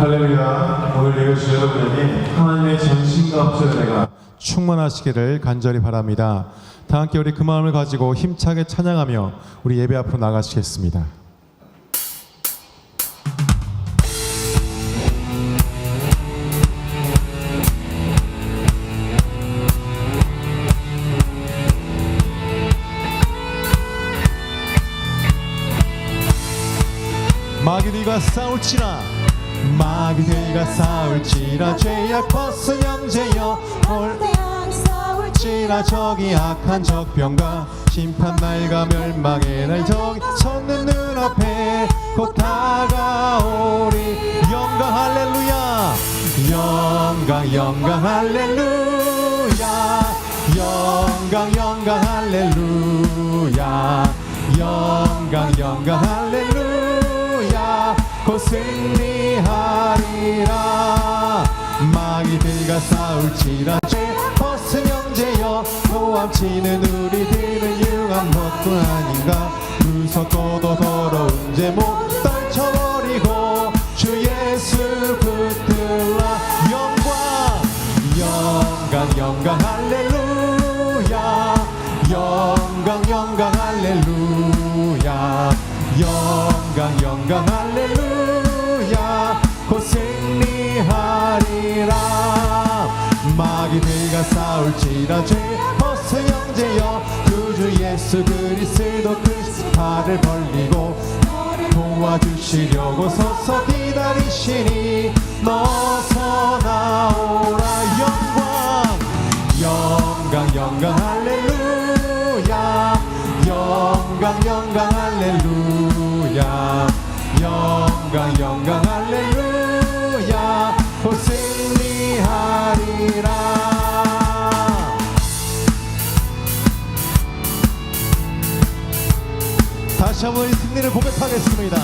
할렐루야. 오늘 예배주 여러분에게 하나님의 전신과 업적의 은혜가 충만하시기를 간절히 바랍니다. 다 함께 우리 그 마음을 가지고 힘차게 찬양하며 우리 예배 앞으로 나가시겠습니다. 마귀들과 싸울지라 죄악 벗은 형제여 싸울지라 저기 악한 적병과 심판 날과 멸망의 날 저기 섰는 눈앞에 곧 다가오리. 영광 할렐루야. 영광 할렐루야. 영광 할렐루야. 영광 할렐루야. 곧 승리하리라. 마귀들과 싸울지라 죄 벗은 형제여 모함치는 우리들은 융한 것뿐 아닌가. 무섭고도 더러운 죄 못 떨쳐버리고 주 예수 붙들라. 영광 할렐루야. 영광 할렐루야. 영광 할렐루야. 곧 승리하리라. 마귀들과 싸울지라 죄 벗은 형제여 구주 예수 그리스도 팔을 벌리고 도와주시려고 서서 기다리시니 너서 나오라. 영광 할렐루야. 영광 할렐루야. 영광 할렐루야. 곧 승리하리라. 다시 한번 이 승리를 고백하겠습니다.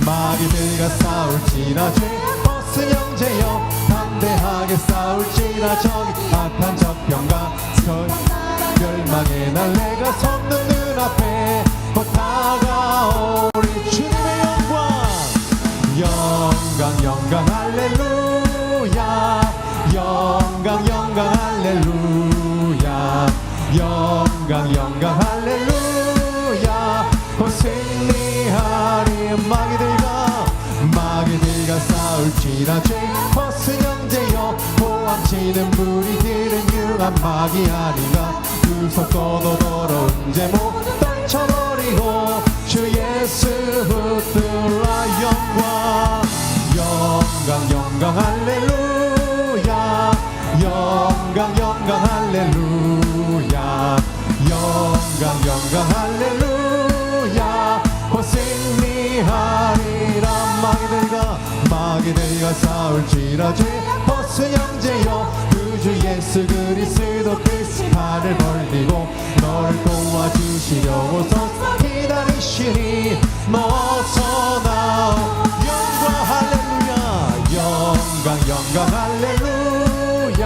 마귀들과 싸울지라 죄 벗은 형제여 담대하게 싸울지라 저기 악한 적병과 멸망의 날 내가 섰는 눈앞에 곧 다가오리. 주님의 영광 할렐루야. 영광 할렐루야. 영광 할렐루야. 곧 승리하리. 마귀들과 싸울지라 죄 벗은 형제여 모함치는 무리들은 융한 마귀 아닌가. 무섭고도 더러운 죄 못 떨쳐버리고 주 예수 붙들라. 영광 할렐루야. 영광 할렐루야. 영광 할렐루야. 곧 승리하리라. 마귀들과 싸울지라 죄 벗은 형제여 구주 예수 그리스도 팔을 벌리고 너를 도와주시려고 서서 기다리시니 너서 나오. 영광 할렐루야. 영광 할렐루야.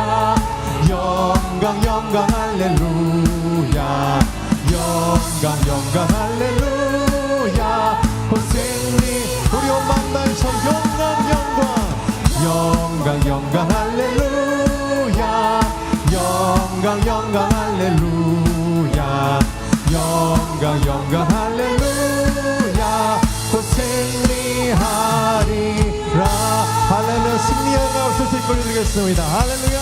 영광 할렐루야. 영광 할렐루야. 곧 승리. 우리 온 만나에서 영광 할렐루야. 영광 할렐루야. 영광 할렐루야. 곧 승리하리라. 할렐루야. 승리의 영광을 듣고 드리겠습니다. 할렐루야.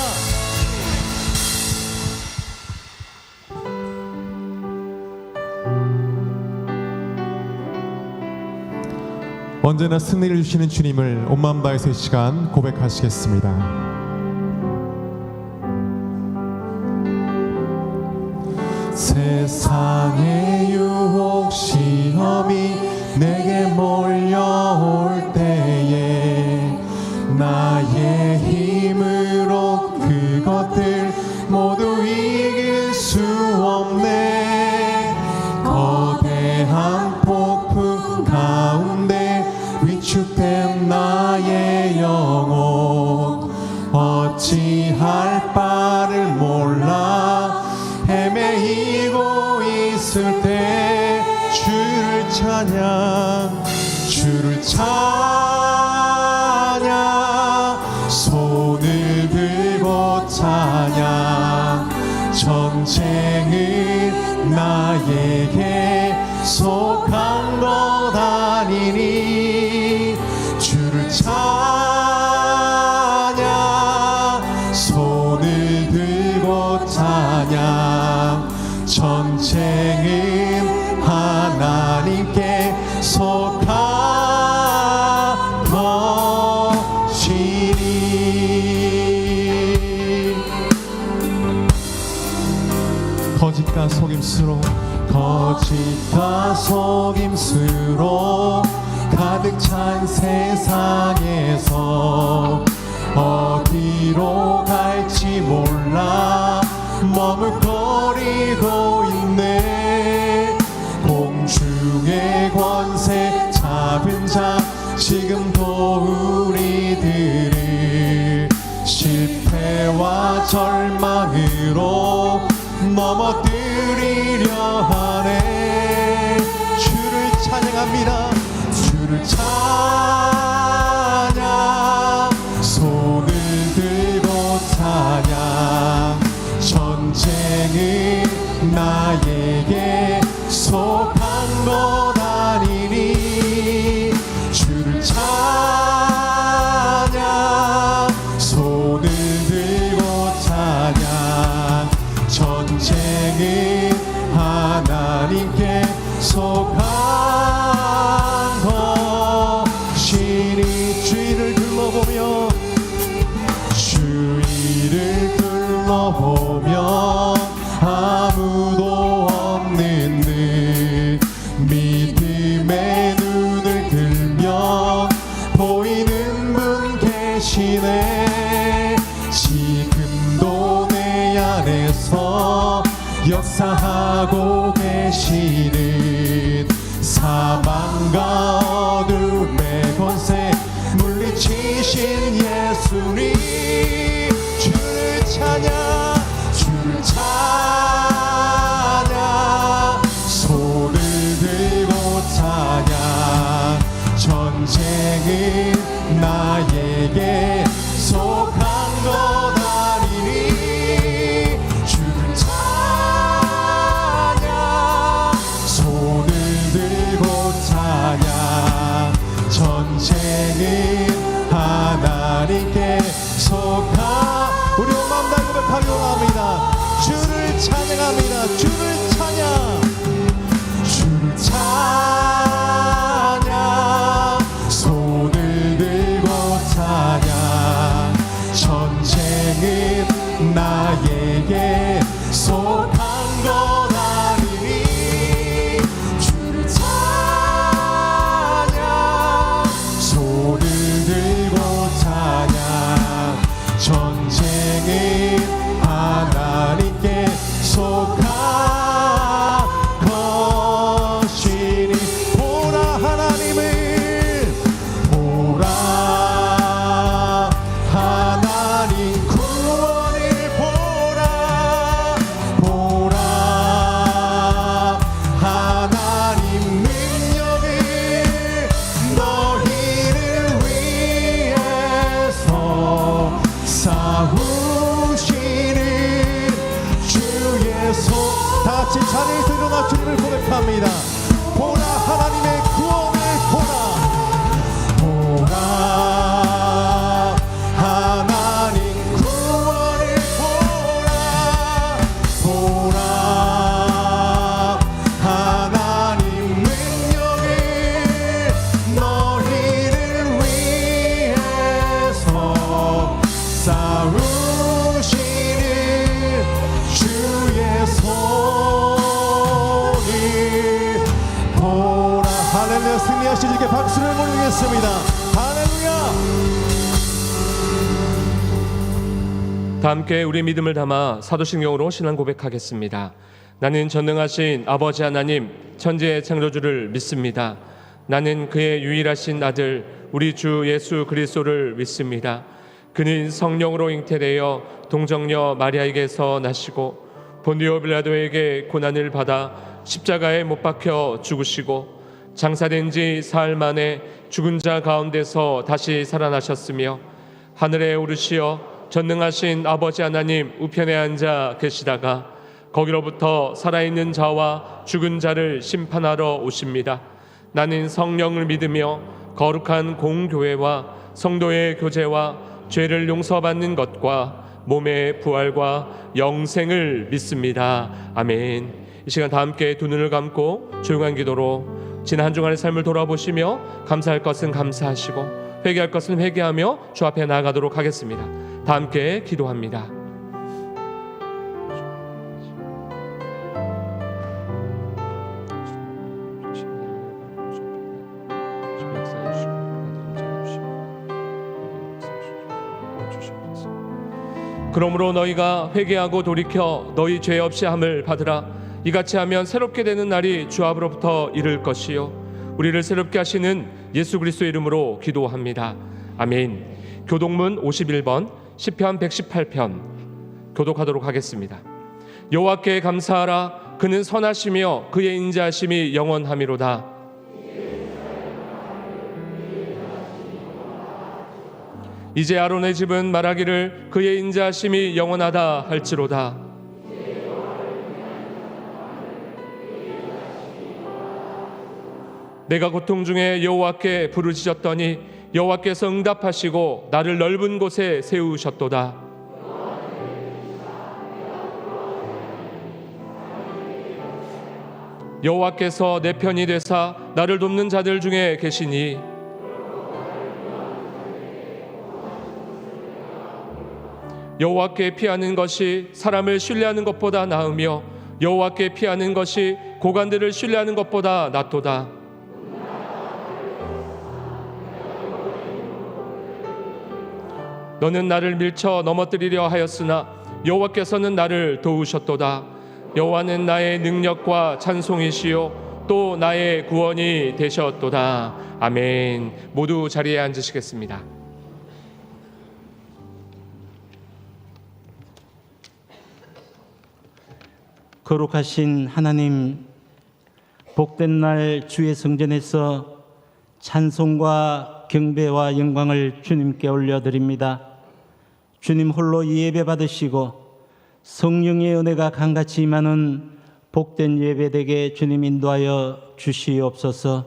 언제나 승리를 주시는 주님을 온 마음 다해서 이 시간 고백하시겠습니다. 세상의 유혹 시험이 내게 몰려올 때에 나의 힘으로 그것들 모두 이길 수 없네. 거대한 폭풍 가운데 위축된 나의 영혼 어찌할 바를 몰라 헤매이고 있을 때 주를 찬양 거짓과 속임수로 거짓과 속임수로 가득 찬 세상에서 어디로 갈지 몰라 머뭇거리고 있네. 공중의 권세 잡은 자 지금도 우리들을 실패와 절망으로 넘어뜨리려 하네. 주를 찬양합니다. 주를 찬양, 손을 들고 찬양. 전쟁은 나에게 속한 것 아니니 주를 찬양, 손을 들고 찬양. 전쟁은 하나님께 속한 것이니 주위를 둘러보며 주위를 둘러보며 아무도 없는 듯 믿음의 눈을 들면 보이는 분 계시네. 지금도 내 안에서 역사하고 계시는 사망과 어둠의 권세 물리치신 예수님. 주를 찬양, 주를 찬양, 손을 들고 찬양. 전쟁은 나에게 속한 것 아니니 주를 찬양, 손을 들고 찬양. 전쟁은 하나님께 속한. 우리 온 마음 다 고백하기 원합니다. 주를 찬양합니다. 주를 찬양, 주를 찬양, 손을 들고 찬양. 전쟁은 나에게 속한 것 아니니 주를 찬양, 손을 들고 찬양. 전쟁은 하나님께 속한 것이니 보라 하나님을, 보라 하나님 구원을 보라, 보라 하나님 능력을 너희를 위해서 싸우시는 주의 손. 다같이 자리에서 일어나 주님을 고백합니다. 보라 하나님의 구원을 보라, 보라 하나님 구원을 보라, 보라 하나님 능력을 너희를 위해서 싸우시는 주의 손을 보라. 할렐루야. 승리하신 주께 박수를 보내겠습니다. 할렐루야. 다 함께 우리 믿음을 담아 사도신경으로 신앙 고백하겠습니다. 나는 전능하신 아버지 하나님 천지의 창조주를 믿습니다. 나는 그의 유일하신 아들 우리 주 예수 그리스도를 믿습니다. 그는 성령으로 잉태되어 동정녀 마리아에게서 나시고 본디오 빌라도에게 고난을 받아 십자가에 못 박혀 죽으시고 장사된 지 사흘 만에 죽은 자 가운데서 다시 살아나셨으며 하늘에 오르시어 전능하신 아버지 하나님 우편에 앉아 계시다가 거기로부터 살아있는 자와 죽은 자를 심판하러 오십니다. 나는 성령을 믿으며 거룩한 공교회와 성도의 교제와 죄를 용서받는 것과 몸의 부활과 영생을 믿습니다. 아멘. 이 시간 다 함께 두 눈을 감고 조용한 기도로 지난 한 주간의 삶을 돌아보시며 감사할 것은 감사하시고 회개할 것은 회개하며 주 앞에 나아가도록 하겠습니다. 다 함께 기도합니다. 그러므로 너희가 회개하고 돌이켜 너희 죄 없이 함을 받으라. 이같이 하면 새롭게 되는 날이 주 앞으로부터 이를 것이요 우리를 새롭게 하시는 예수 그리스도 이름으로 기도합니다. 아멘. 교독문 51번 시편 118편 교독하도록 하겠습니다. 여호와께 감사하라. 그는 선하시며 그의 인자하심이 영원하미로다. 이제 아론의 집은 말하기를 그의 인자하심이 영원하다 할지로다. 내가 고통 중에 여호와께 부르짖었더니 여호와께서 응답하시고 나를 넓은 곳에 세우셨도다. 여호와께서 내 편이 되사 나를 돕는 자들 중에 계시니 여호와께 피하는 것이 사람을 신뢰하는 것보다 나으며 여호와께 피하는 것이 고관들을 신뢰하는 것보다 낫도다. 너는 나를 밀쳐 넘어뜨리려 하였으나 여호와께서는 나를 도우셨도다. 여호와는 나의 능력과 찬송이시요 또 나의 구원이 되셨도다. 아멘. 모두 자리에 앉으시겠습니다. 거룩하신 하나님, 복된 날 주의 성전에서 찬송과 경배와 영광을 주님께 올려드립니다. 주님 홀로 예배 받으시고 성령의 은혜가 강같이 임하는 복된 예배되게 주님 인도하여 주시옵소서.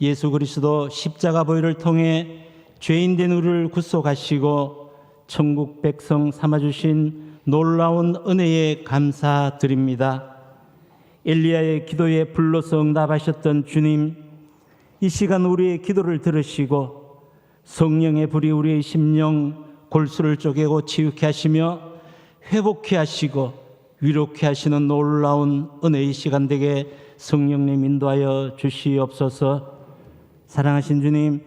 예수 그리스도 십자가 보혈을 통해 죄인된 우리를 구속하시고 천국 백성 삼아주신 놀라운 은혜에 감사드립니다. 엘리야의 기도에 불러서 응답하셨던 주님, 이 시간 우리의 기도를 들으시고 성령의 불이 우리의 심령 골수를 쪼개고 치유케 하시며 회복케 하시고 위로케 하시는 놀라운 은혜의 시간 되게 성령님 인도하여 주시옵소서. 사랑하신 주님,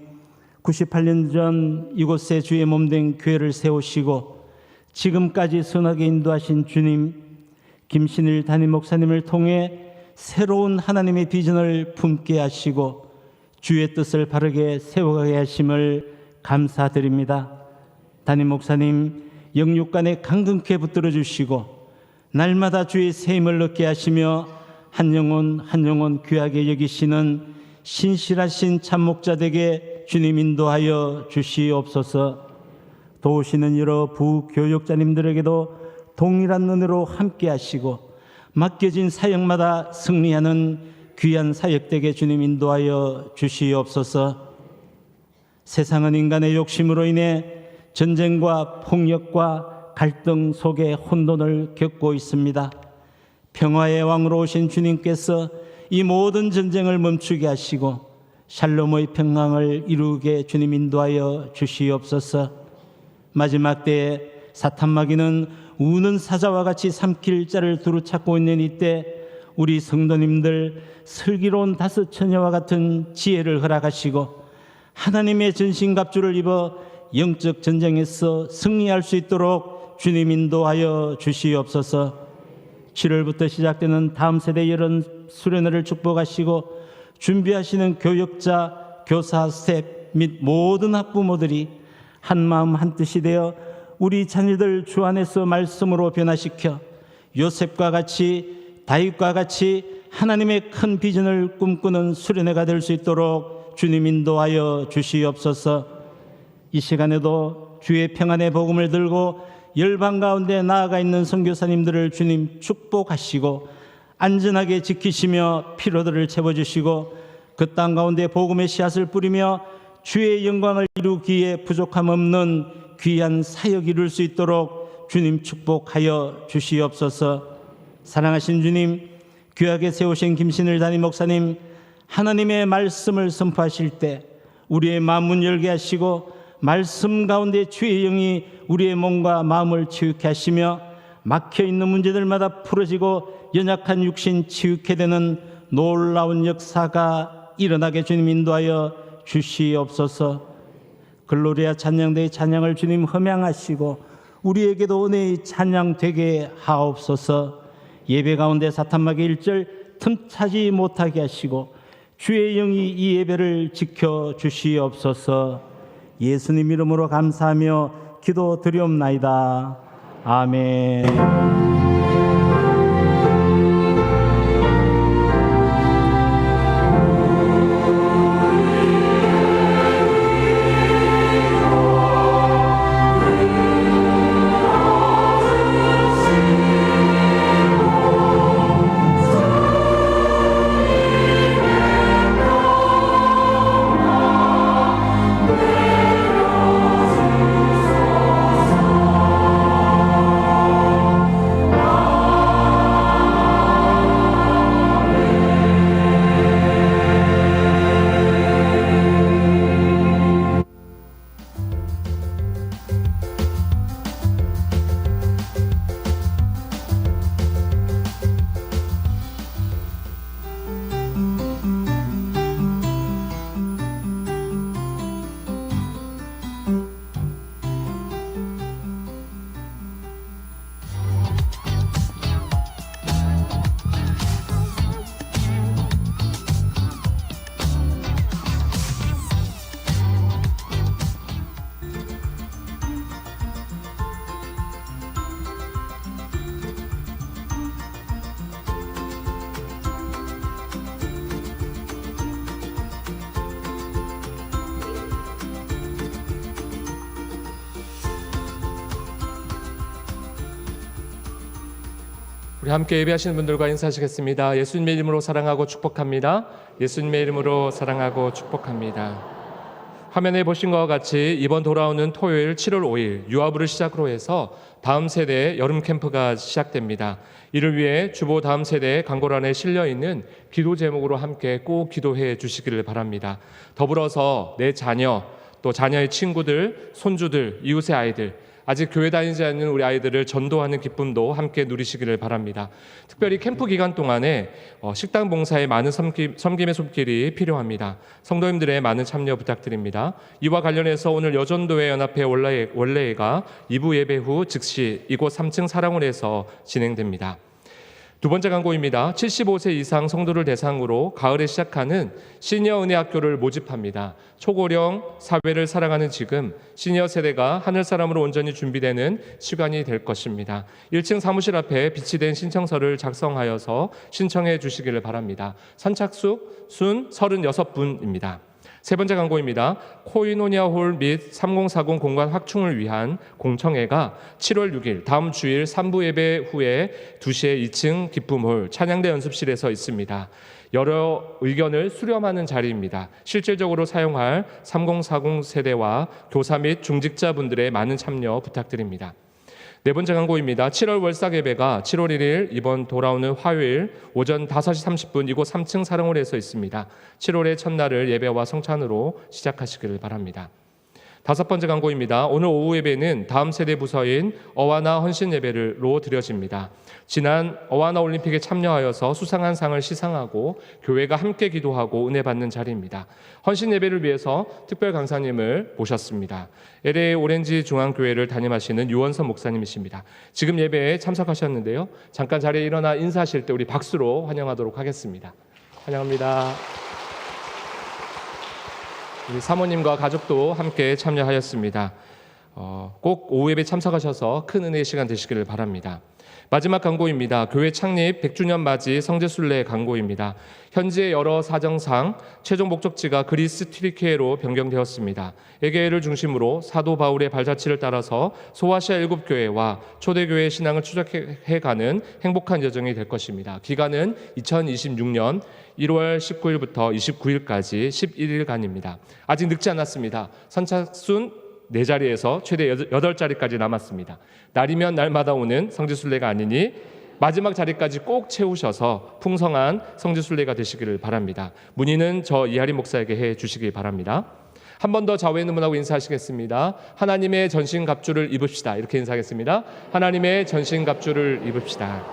98년 전 이곳에 주의 몸된 교회를 세우시고 지금까지 선하게 인도하신 주님, 김신일 담임 목사님을 통해 새로운 하나님의 비전을 품게 하시고 주의 뜻을 바르게 세워가게 하심을 감사드립니다. 담임 목사님 영육간에 강건케 붙들어 주시고 날마다 주의 새 힘을 얻게 하시며 한 영혼 한 영혼 귀하게 여기시는 신실하신 참목자 되게 주님 인도하여 주시옵소서. 도우시는 여러 부교육자님들에게도 동일한 은혜로 함께 하시고 맡겨진 사역마다 승리하는 귀한 사역되게 주님 인도하여 주시옵소서. 세상은 인간의 욕심으로 인해 전쟁과 폭력과 갈등 속에 혼돈을 겪고 있습니다. 평화의 왕으로 오신 주님께서 이 모든 전쟁을 멈추게 하시고 샬롬의 평강을 이루게 주님 인도하여 주시옵소서. 마지막 때에 사탄 마귀는 우는 사자와 같이 삼킬 자를 두루 찾고 있는 이때 우리 성도님들 슬기로운 다섯 처녀와 같은 지혜를 허락하시고 하나님의 전신갑주를 입어 영적 전쟁에서 승리할 수 있도록 주님 인도하여 주시옵소서. 7월부터 시작되는 다음 세대 여름 수련회를 축복하시고 준비하시는 교육자, 교사, 스텝 및 모든 학부모들이 한마음 한뜻이 되어 우리 자녀들 주 안에서 말씀으로 변화시켜 요셉과 같이 다윗과 같이 하나님의 큰 비전을 꿈꾸는 수련회가 될 수 있도록 주님 인도하여 주시옵소서. 이 시간에도 주의 평안의 복음을 들고 열방 가운데 나아가 있는 선교사님들을 주님 축복하시고 안전하게 지키시며 피로들을 채워주시고 그 땅 가운데 복음의 씨앗을 뿌리며 주의 영광을 이루기에 부족함 없는 귀한 사역 이룰 수 있도록 주님 축복하여 주시옵소서. 사랑하신 주님, 귀하게 세우신 김신일 담임 목사님, 하나님의 말씀을 선포하실 때 우리의 마음문 열게 하시고 말씀 가운데 주의 영이 우리의 몸과 마음을 치유케 하시며 막혀있는 문제들마다 풀어지고 연약한 육신 치유케 되는 놀라운 역사가 일어나게 주님 인도하여 주시옵소서. 글로리아 찬양대의 찬양을 주님 흠양하시고 우리에게도 은혜의 찬양 되게 하옵소서. 예배 가운데 사탄마귀 일절 틈차지 못하게 하시고 주의 영이 이 예배를 지켜 주시옵소서. 예수님 이름으로 감사하며 기도드리옵나이다. 아멘. 우리 함께 예배하시는 분들과 인사하시겠습니다. 예수님의 이름으로 사랑하고 축복합니다. 예수님의 이름으로 사랑하고 축복합니다. 화면에 보신 것과 같이 이번 돌아오는 토요일 7월 5일 유아부를 시작으로 해서 다음 세대 여름 캠프가 시작됩니다. 이를 위해 주보 다음 세대 광고란에 실려있는 기도 제목으로 함께 꼭 기도해 주시기를 바랍니다. 더불어서 내 자녀, 또 자녀의 친구들, 손주들, 이웃의 아이들, 아직 교회 다니지 않는 우리 아이들을 전도하는 기쁨도 함께 누리시기를 바랍니다. 특별히 캠프 기간 동안에 식당 봉사에 많은 섬김의 손길이 필요합니다. 성도님들의 많은 참여 부탁드립니다. 이와 관련해서 오늘 여전도회 연합회 원래회가 2부 예배 후 즉시 이곳 3층 사랑원에서 진행됩니다. 두 번째 광고입니다. 75세 이상 성도를 대상으로 가을에 시작하는 시니어 은혜학교를 모집합니다. 초고령 사회를 살아가는 지금 시니어 세대가 하늘사람으로 온전히 준비되는 시간이 될 것입니다. 1층 사무실 앞에 비치된 신청서를 작성하여서 신청해 주시기를 바랍니다. 선착순 36분입니다. 세 번째 광고입니다. 코이노니아 홀 및 3040 공간 확충을 위한 공청회가 7월 6일 다음 주일 3부 예배 후에 2시에 2층 기쁨홀 찬양대 연습실에서 있습니다. 여러 의견을 수렴하는 자리입니다. 실질적으로 사용할 3040 세대와 교사 및 중직자분들의 많은 참여 부탁드립니다. 네 번째 광고입니다. 7월 월삭 예배가 7월 1일 이번 돌아오는 화요일 오전 5시 30분 이곳 3층 사랑홀에서 있습니다. 7월의 첫날을 예배와 성찬으로 시작하시기를 바랍니다. 다섯 번째 광고입니다. 오늘 오후 예배는 다음 세대 부서인 어와나 헌신 예배로 드려집니다. 지난 어와나 올림픽에 참여하여서 수상한 상을 시상하고 교회가 함께 기도하고 은혜 받는 자리입니다. 헌신 예배를 위해서 특별 강사님을 모셨습니다. LA 오렌지 중앙교회를 담임하시는 유원선 목사님이십니다. 지금 예배에 참석하셨는데요. 잠깐 자리에 일어나 인사하실 때 우리 박수로 환영하도록 하겠습니다. 환영합니다. 우리 사모님과 가족도 함께 참여하였습니다. 꼭 오후 예배 참석하셔서 큰 은혜의 시간 되시기를 바랍니다. 마지막 광고입니다. 교회 창립 100주년 맞이 성지순례 광고입니다. 현재 여러 사정상 최종 목적지가 그리스 튀르키예로 변경되었습니다. 에게해를 중심으로 사도 바울의 발자취를 따라서 소아시아 7교회와 초대교회의 신앙을 추적해가는 행복한 여정이 될 것입니다. 기간은 2026년 1월 19일부터 29일까지 11일간입니다. 아직 늙지 않았습니다. 선착순 4자리에서 최대 8자리까지 남았습니다. 날이면 날마다 오는 성지순례가 아니니 마지막 자리까지 꼭 채우셔서 풍성한 성지순례가 되시기를 바랍니다. 문의는 저 이하리 목사에게 해 주시기 바랍니다. 한 번 더 좌우에 있는 분하고 인사하시겠습니다. 하나님의 전신갑주를 입읍시다. 이렇게 인사하겠습니다. 하나님의 전신갑주를 입읍시다.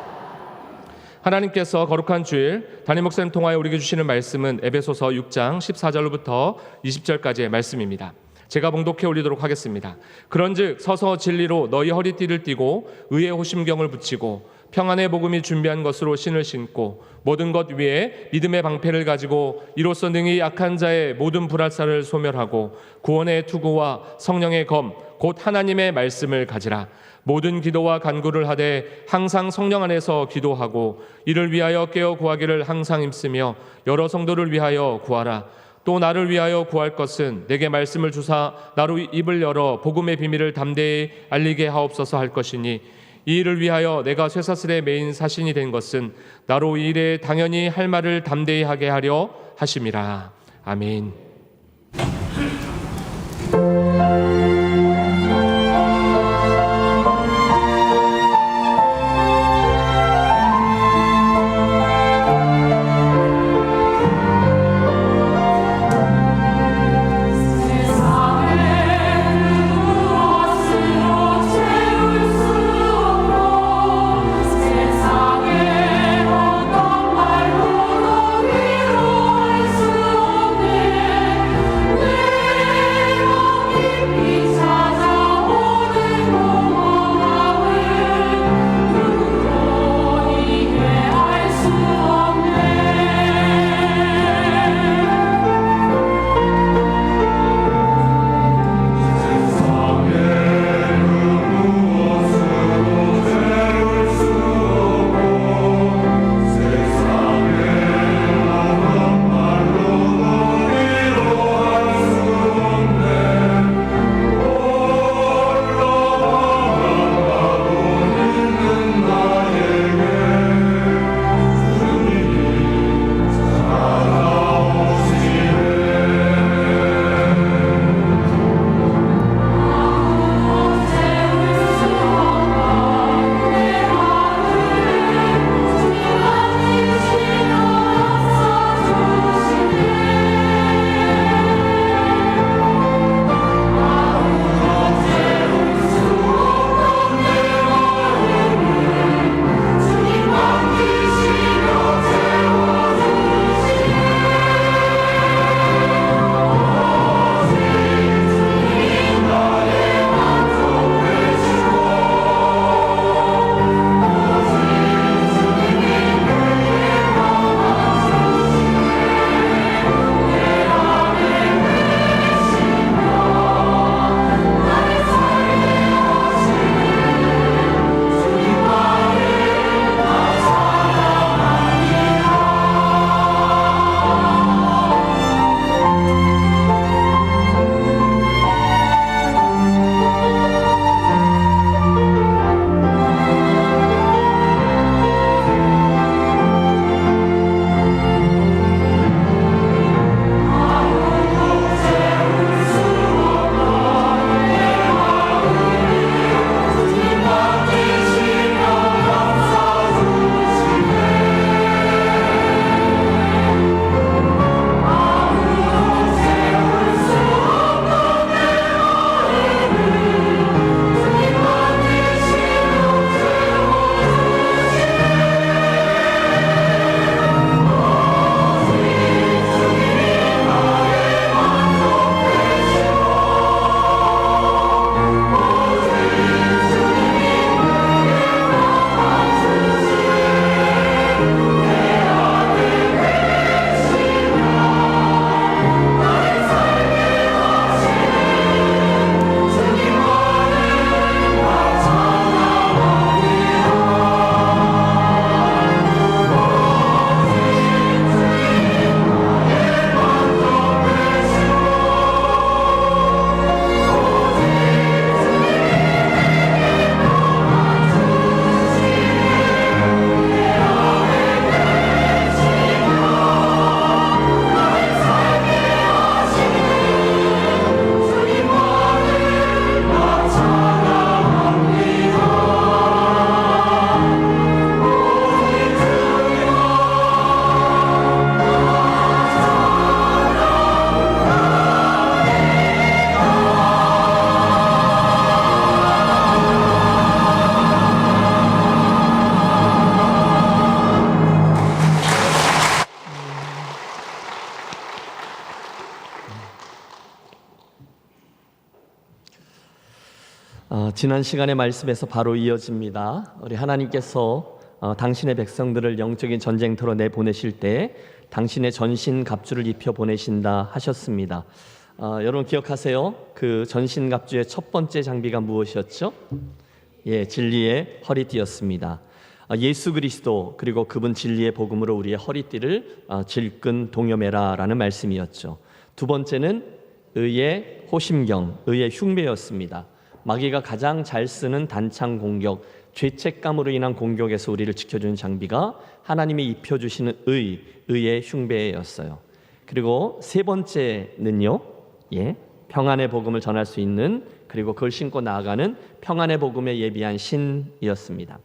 하나님께서 거룩한 주일 담임 목사님 통하여 우리에게 주시는 말씀은 에베소서 6장 14절부터 20절까지의 말씀입니다. 제가 봉독해 올리도록 하겠습니다. 그런즉 서서 진리로 너희 허리띠를 띠고 의의 호심경을 붙이고 평안의 복음이 준비한 것으로 신을 신고 모든 것 위에 믿음의 방패를 가지고 이로써 능히 약한 자의 모든 불알사를 소멸하고 구원의 투구와 성령의 검 곧 하나님의 말씀을 가지라. 모든 기도와 간구를 하되 항상 성령 안에서 기도하고 이를 위하여 깨어 구하기를 항상 힘쓰며 여러 성도를 위하여 구하라. 또 나를 위하여 구할 것은 내게 말씀을 주사 나로 입을 열어 복음의 비밀을 담대히 알리게 하옵소서 할 것이니 이 일을 위하여 내가 쇠사슬에 매인 사신이 된 것은 나로 이 일에 당연히 할 말을 담대히 하게 하려 하심이라. 아멘. 세상에 어떤 말로도 위로할 수 없네. 지난 시간의 말씀에서 바로 이어집니다. 우리 하나님께서 당신의 백성들을 영적인 전쟁터로 내보내실 때 당신의 전신갑주를 입혀 보내신다 하셨습니다. 여러분 기억하세요? 그 전신갑주의 첫 번째 장비가 무엇이었죠? 진리의 허리띠였습니다. 예수 그리스도 그리고 그분 진리의 복음으로 우리의 허리띠를 질끈 동여매라라는 말씀이었죠. 두 번째는 의의 호심경, 의의 흉배였습니다. 마귀가 가장 잘 쓰는 단창 공격, 죄책감으로 인한 공격에서 우리를 지켜주는 장비가 하나님이 입혀주시는 의의 흉배였어요. 그리고 세 번째는요, 평안의 복음을 전할 수 있는, 그리고 그걸 신고 나아가는 평안의 복음에 예비한 신이었습니다.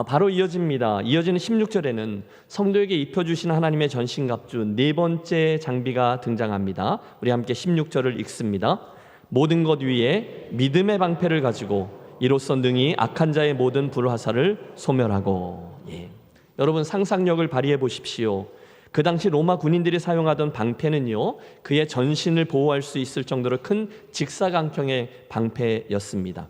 바로 이어집니다. 이어지는 16절에는 성도에게 입혀주신 하나님의 전신갑주 네 번째 장비가 등장합니다. 우리 함께 16절을 읽습니다. 모든 것 위에 믿음의 방패를 가지고 이로써 능히 악한 자의 모든 불화살을 소멸하고. 여러분 상상력을 발휘해 보십시오. 그 당시 로마 군인들이 사용하던 방패는요, 그의 전신을 보호할 수 있을 정도로 큰 직사각형의 방패였습니다.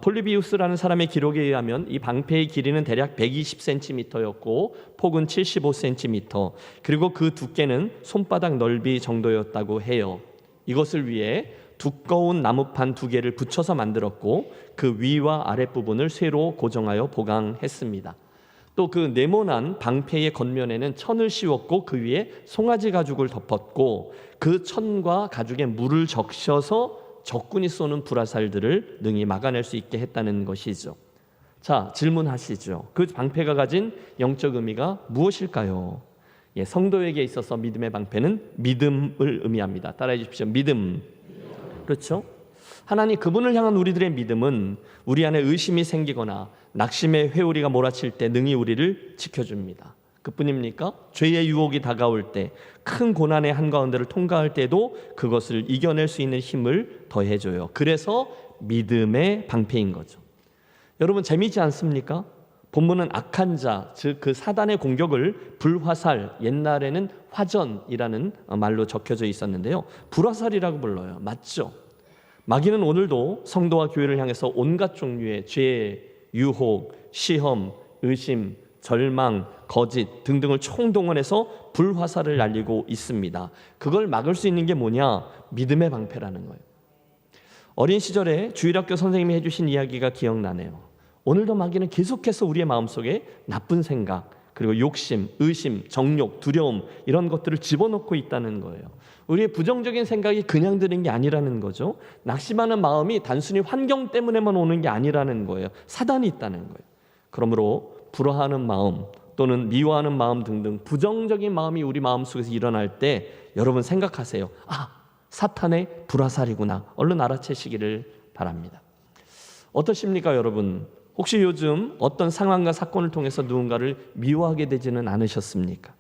폴리비우스라는 사람의 기록에 의하면 이 방패의 길이는 대략 120cm였고 폭은 75cm, 그리고 그 두께는 손바닥 넓이 정도였다고 해요. 이것을 위해 두꺼운 나무판 2개를 붙여서 만들었고 그 위와 아랫부분을 쇠로 고정하여 보강했습니다. 또 그 네모난 방패의 겉면에는 천을 씌웠고 그 위에 송아지 가죽을 덮었고 그 천과 가죽에 물을 적셔서 적군이 쏘는 불화살들을 능히 막아낼 수 있게 했다는 것이죠. 자, 질문하시죠. 그 방패가 가진 영적 의미가 무엇일까요? 성도에게 있어서 믿음의 방패는 믿음을 의미합니다. 따라해 주십시오. 믿음. 그렇죠? 하나님 그분을 향한 우리들의 믿음은 우리 안에 의심이 생기거나 낙심의 회오리가 몰아칠 때 능히 우리를 지켜줍니다. 그뿐입니까? 죄의 유혹이 다가올 때, 큰 고난의 한가운데를 통과할 때도 그것을 이겨낼 수 있는 힘을 더해줘요. 그래서 믿음의 방패인 거죠. 여러분 재미있지 않습니까? 본문은 악한 자, 즉 그 사단의 공격을 불화살, 옛날에는 화전이라는 말로 적혀져 있었는데요, 불화살이라고 불러요. 맞죠? 마귀는 오늘도 성도와 교회를 향해서 온갖 종류의 죄, 유혹, 시험, 의심, 절망, 거짓 등등을 총동원해서 불화살을 날리고 있습니다. 그걸 막을 수 있는 게 뭐냐? 믿음의 방패라는 거예요. 어린 시절에 주일학교 선생님이 해주신 이야기가 기억나네요. 오늘도 마귀는 계속해서 우리의 마음속에 나쁜 생각, 그리고 욕심, 의심, 정욕, 두려움 이런 것들을 집어넣고 있다는 거예요. 우리의 부정적인 생각이 그냥 드는 게 아니라는 거죠. 낙심하는 마음이 단순히 환경 때문에만 오는 게 아니라는 거예요. 사단이 있다는 거예요. 그러므로 불화하는 마음 또는 미워하는 마음 등등 부정적인 마음이 우리 마음속에서 일어날 때 여러분 생각하세요. 사탄의 불화살이구나. 얼른 알아채시기를 바랍니다. 어떠십니까 여러분? 혹시 요즘 어떤 상황과 사건을 통해서 누군가를 미워하게 되지는 않으셨습니까?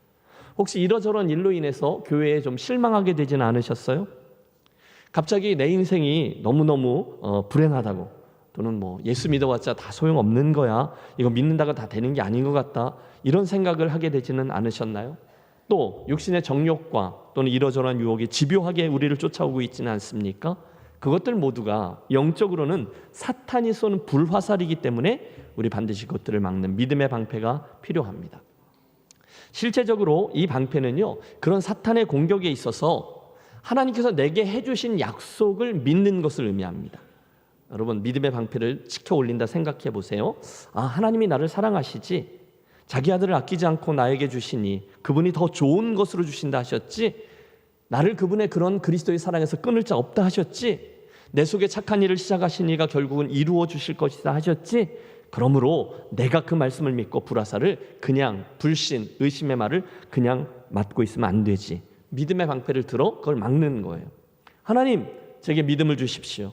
혹시 이러저런 일로 인해서 교회에 좀 실망하게 되지는 않으셨어요? 갑자기 내 인생이 너무너무 불행하다고, 또는 예수 믿어봤자 다 소용없는 거야, 이거 믿는다고 다 되는 게 아닌 것 같다, 이런 생각을 하게 되지는 않으셨나요? 또 육신의 정욕과 또는 이러저러한 유혹이 집요하게 우리를 쫓아오고 있지는 않습니까? 그것들 모두가 영적으로는 사탄이 쏘는 불화살이기 때문에 우리 반드시 그것들을 막는 믿음의 방패가 필요합니다. 실제적으로 이 방패는요, 그런 사탄의 공격에 있어서 하나님께서 내게 해주신 약속을 믿는 것을 의미합니다. 여러분 믿음의 방패를 지켜 올린다 생각해 보세요. 하나님이 나를 사랑하시지, 자기 아들을 아끼지 않고 나에게 주시니 그분이 더 좋은 것으로 주신다 하셨지, 나를 그분의 그런 그리스도의 사랑에서 끊을 자 없다 하셨지, 내 속에 착한 일을 시작하신 이가 결국은 이루어 주실 것이다 하셨지. 그러므로 내가 그 말씀을 믿고 불화살을 그냥 불신, 의심의 말을 그냥 맞고 있으면 안 되지. 믿음의 방패를 들어 그걸 막는 거예요. 하나님 제게 믿음을 주십시오.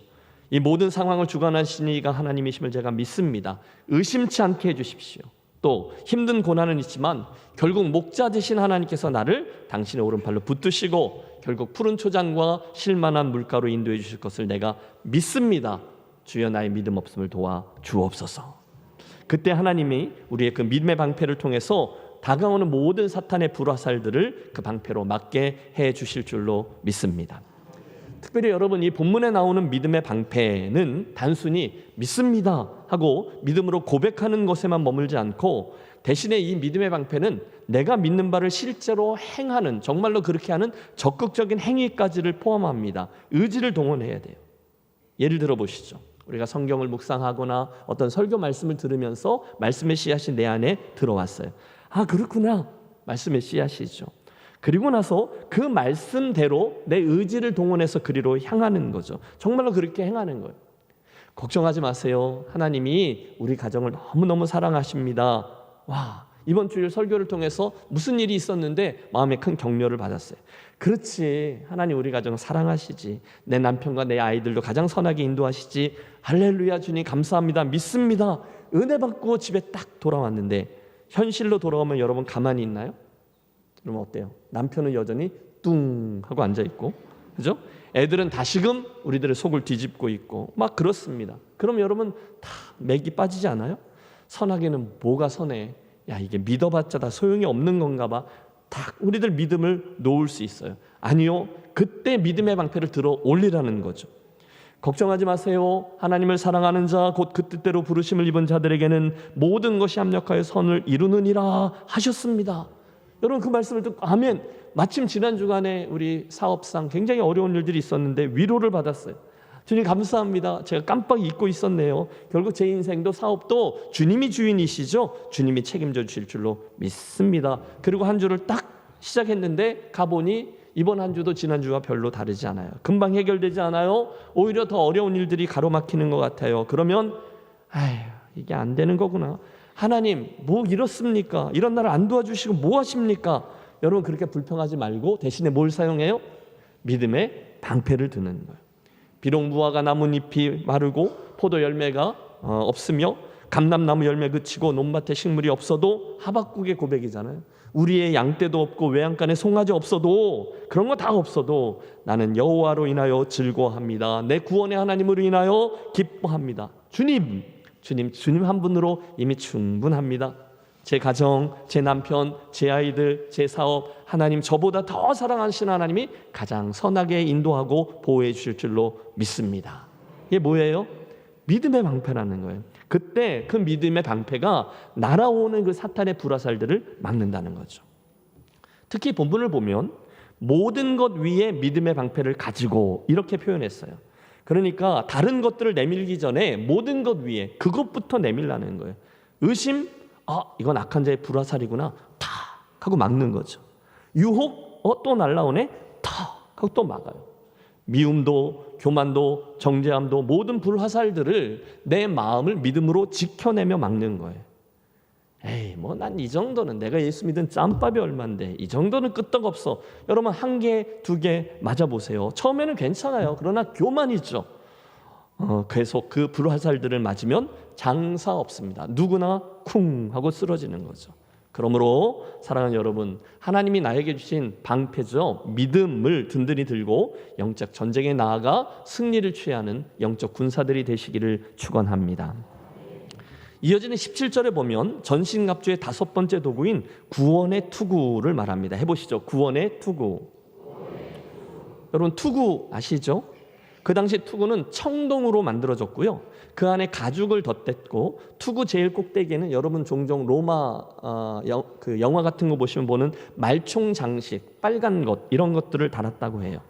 이 모든 상황을 주관하신 이가 하나님이심을 제가 믿습니다. 의심치 않게 해주십시오. 또 힘든 고난은 있지만 결국 목자 되신 하나님께서 나를 당신의 오른팔로 붙드시고 결국 푸른 초장과 실만한 물가로 인도해 주실 것을 내가 믿습니다. 주여 나의 믿음 없음을 도와 주옵소서. 그때 하나님이 우리의 그 믿음의 방패를 통해서 다가오는 모든 사탄의 불화살들을 그 방패로 막게 해 주실 줄로 믿습니다. 특별히 여러분 이 본문에 나오는 믿음의 방패는 단순히 믿습니다 하고 믿음으로 고백하는 것에만 머물지 않고 대신에 이 믿음의 방패는 내가 믿는 바를 실제로 행하는, 정말로 그렇게 하는 적극적인 행위까지를 포함합니다. 의지를 동원해야 돼요. 예를 들어 보시죠. 우리가 성경을 묵상하거나 어떤 설교 말씀을 들으면서 말씀의 씨앗이 내 안에 들어왔어요. 아, 그렇구나. 말씀의 씨앗이죠. 그리고 나서 그 말씀대로 내 의지를 동원해서 그리로 향하는 거죠. 정말로 그렇게 행하는 거예요. 걱정하지 마세요. 하나님이 우리 가정을 너무너무 사랑하십니다. 와, 이번 주일 설교를 통해서 무슨 일이 있었는데 마음에 큰 격려를 받았어요. 그렇지, 하나님 우리 가정을 사랑하시지. 내 남편과 내 아이들도 가장 선하게 인도하시지. 할렐루야, 주님 감사합니다. 믿습니다. 은혜 받고 집에 딱 돌아왔는데 현실로 돌아오면 여러분 가만히 있나요? 그러면 어때요? 남편은 여전히 뚱 하고 앉아있고, 그죠? 애들은 다시금 우리들의 속을 뒤집고 있고 막 그렇습니다. 그럼 여러분 다 맥이 빠지지 않아요? 선하게는 뭐가 선해? 야, 이게 믿어봤자 다 소용이 없는 건가 봐. 다 우리들 믿음을 놓을 수 있어요. 아니요, 그때 믿음의 방패를 들어 올리라는 거죠. 걱정하지 마세요. 하나님을 사랑하는 자, 곧 그 뜻대로 부르심을 입은 자들에게는 모든 것이 합력하여 선을 이루느니라 하셨습니다. 여러분 그 말씀을 듣고 아멘. 마침 지난 주간에 우리 사업상 굉장히 어려운 일들이 있었는데 위로를 받았어요. 주님 감사합니다. 제가 깜빡 잊고 있었네요. 결국 제 인생도 사업도 주님이 주인이시죠. 주님이 책임져 주실 줄로 믿습니다. 그리고 한 주를 딱 시작했는데 가보니 이번 한 주도 지난 주와 별로 다르지 않아요. 금방 해결되지 않아요. 오히려 더 어려운 일들이 가로막히는 것 같아요. 그러면 아휴, 이게 안 되는 거구나. 하나님 뭐 이렇습니까? 이런 나를 안 도와주시고 뭐 하십니까? 여러분 그렇게 불평하지 말고 대신에 뭘 사용해요? 믿음의 방패를 드는 거예요. 비록 무화과 나뭇잎이 마르고 포도 열매가 없으며 감람나무 열매 그치고 논밭에 식물이 없어도 하박국의 고백이잖아요. 우리의 양떼도 없고 외양간에 송아지 없어도, 그런 거 다 없어도 나는 여호와로 인하여 즐거워합니다. 내 구원의 하나님으로 인하여 기뻐합니다. 주님 한 분으로 이미 충분합니다. 제 가정, 제 남편, 제 아이들, 제 사업, 하나님 저보다 더 사랑하시는 하나님이 가장 선하게 인도하고 보호해 주실 줄로 믿습니다. 이게 뭐예요? 믿음의 방패라는 거예요. 그때 그 믿음의 방패가 날아오는 그 사탄의 불화살들을 막는다는 거죠. 특히 본문을 보면 모든 것 위에 믿음의 방패를 가지고 이렇게 표현했어요. 그러니까 다른 것들을 내밀기 전에 모든 것 위에 그것부터 내밀라는 거예요. 의심, 이건 악한 자의 불화살이구나, 탁 하고 막는 거죠. 유혹, 또 날라오네, 탁 하고 또 막아요. 미움도, 교만도, 정죄함도 모든 불화살들을 내 마음을 믿음으로 지켜내며 막는 거예요. 에이, 뭐 난 이 정도는, 내가 예수 믿은 짬밥이 얼만데 이 정도는 끄떡없어. 여러분 한 개, 두 개 맞아보세요. 처음에는 괜찮아요. 그러나 교만이죠. 계속 그 불화살들을 맞으면 장사 없습니다. 누구나 쿵 하고 쓰러지는 거죠. 그러므로 사랑하는 여러분, 하나님이 나에게 주신 방패죠. 믿음을 든든히 들고 영적 전쟁에 나아가 승리를 취하는 영적 군사들이 되시기를 축원합니다. 이어지는 17절에 보면 전신갑주의 5번째 도구인 구원의 투구를 말합니다. 해보시죠. 구원의 투구. 여러분 투구 아시죠? 그 당시 투구는 청동으로 만들어졌고요. 그 안에 가죽을 덧댔고 투구 제일 꼭대기에는 여러분 종종 로마 그 영화 같은 거 보시면 말총 장식, 빨간 것 이런 것들을 달았다고 해요.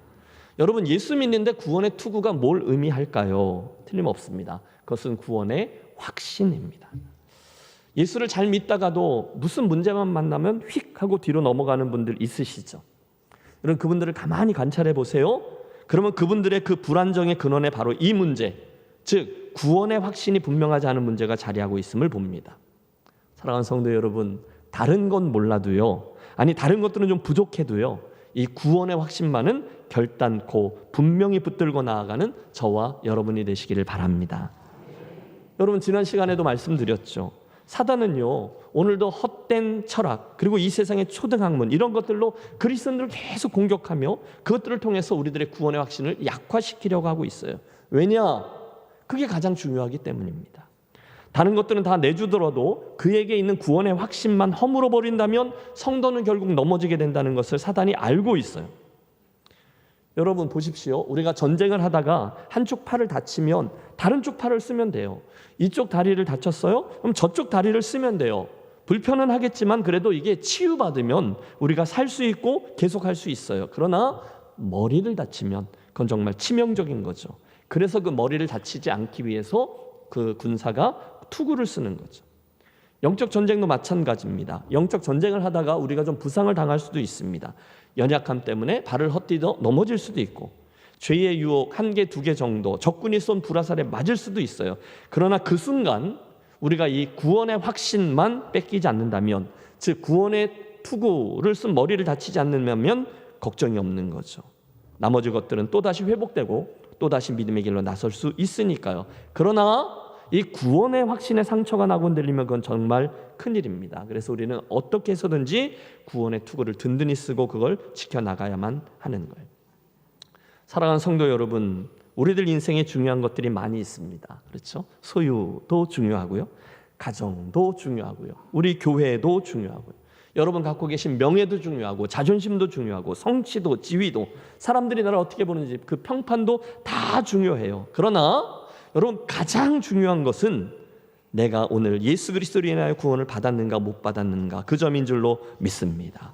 여러분 예수 믿는데 구원의 투구가 뭘 의미할까요? 틀림없습니다. 그것은 구원의 확신입니다. 예수를 잘 믿다가도 무슨 문제만 만나면 휙 하고 뒤로 넘어가는 분들 있으시죠? 여러분 그분들을 가만히 관찰해 보세요. 그러면 그분들의 그 불안정의 근원에 바로 이 문제, 즉 구원의 확신이 분명하지 않은 문제가 자리하고 있음을 봅니다. 사랑하는 성도 여러분, 다른 건 몰라도요, 아니 다른 것들은 좀 부족해도요, 이 구원의 확신만은 결단코 분명히 붙들고 나아가는 저와 여러분이 되시기를 바랍니다. 여러분 지난 시간에도 말씀드렸죠. 사단은요 오늘도 헛된 철학 그리고 이 세상의 초등학문 이런 것들로 그리스도인들을 계속 공격하며 그것들을 통해서 우리들의 구원의 확신을 약화시키려고 하고 있어요. 왜냐? 그게 가장 중요하기 때문입니다. 다른 것들은 다 내주더라도 그에게 있는 구원의 확신만 허물어 버린다면 성도는 결국 넘어지게 된다는 것을 사단이 알고 있어요. 여러분 보십시오. 우리가 전쟁을 하다가 한쪽 팔을 다치면 다른 쪽 팔을 쓰면 돼요. 이쪽 다리를 다쳤어요? 그럼 저쪽 다리를 쓰면 돼요. 불편은 하겠지만 그래도 이게 치유받으면 우리가 살 수 있고 계속할 수 있어요. 그러나 머리를 다치면 그건 정말 치명적인 거죠. 그래서 그 머리를 다치지 않기 위해서 그 군사가 투구를 쓰는 거죠. 영적 전쟁도 마찬가지입니다. 영적 전쟁을 하다가 우리가 좀 부상을 당할 수도 있습니다. 연약함 때문에 발을 헛디뎌 넘어질 수도 있고, 죄의 유혹 1개, 2개 정도, 적군이 쏜 불화살에 맞을 수도 있어요. 그러나 그 순간 우리가 이 구원의 확신만 뺏기지 않는다면, 즉 구원의 투구를 쓴 머리를 다치지 않는다면 걱정이 없는 거죠. 나머지 것들은 또다시 회복되고 또다시 믿음의 길로 나설 수 있으니까요. 그러나 이 구원의 확신에 상처가 나고 흔들리면 그건 정말 큰일입니다. 그래서 우리는 어떻게 해서든지 구원의 투구를 든든히 쓰고 그걸 지켜나가야만 하는 거예요. 사랑하는 성도 여러분, 우리들 인생에 중요한 것들이 많이 있습니다. 그렇죠? 소유도 중요하고요, 가정도 중요하고요, 우리 교회도 중요하고요, 여러분 갖고 계신 명예도 중요하고, 자존심도 중요하고, 성취도, 지위도, 사람들이 나를 어떻게 보는지 그 평판도 다 중요해요. 그러나 여러분, 가장 중요한 것은 내가 오늘 예수 그리스도로 인하여 구원을 받았는가 못 받았는가, 그 점인 줄로 믿습니다.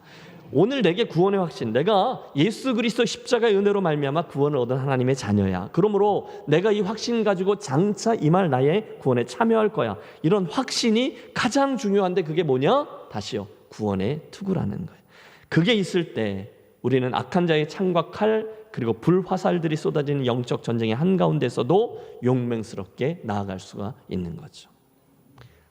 오늘 내게 구원의 확신, 내가 예수 그리스도 십자가의 은혜로 말미암아 구원을 얻은 하나님의 자녀야. 그러므로 내가 이 확신 가지고 장차 임할 나의 구원에 참여할 거야. 이런 확신이 가장 중요한데 그게 뭐냐? 다시요, 구원의 투구라는 거예요. 그게 있을 때 우리는 악한 자의 창과 칼, 그리고 불화살들이 쏟아지는 영적 전쟁의 한가운데서도 용맹스럽게 나아갈 수가 있는 거죠.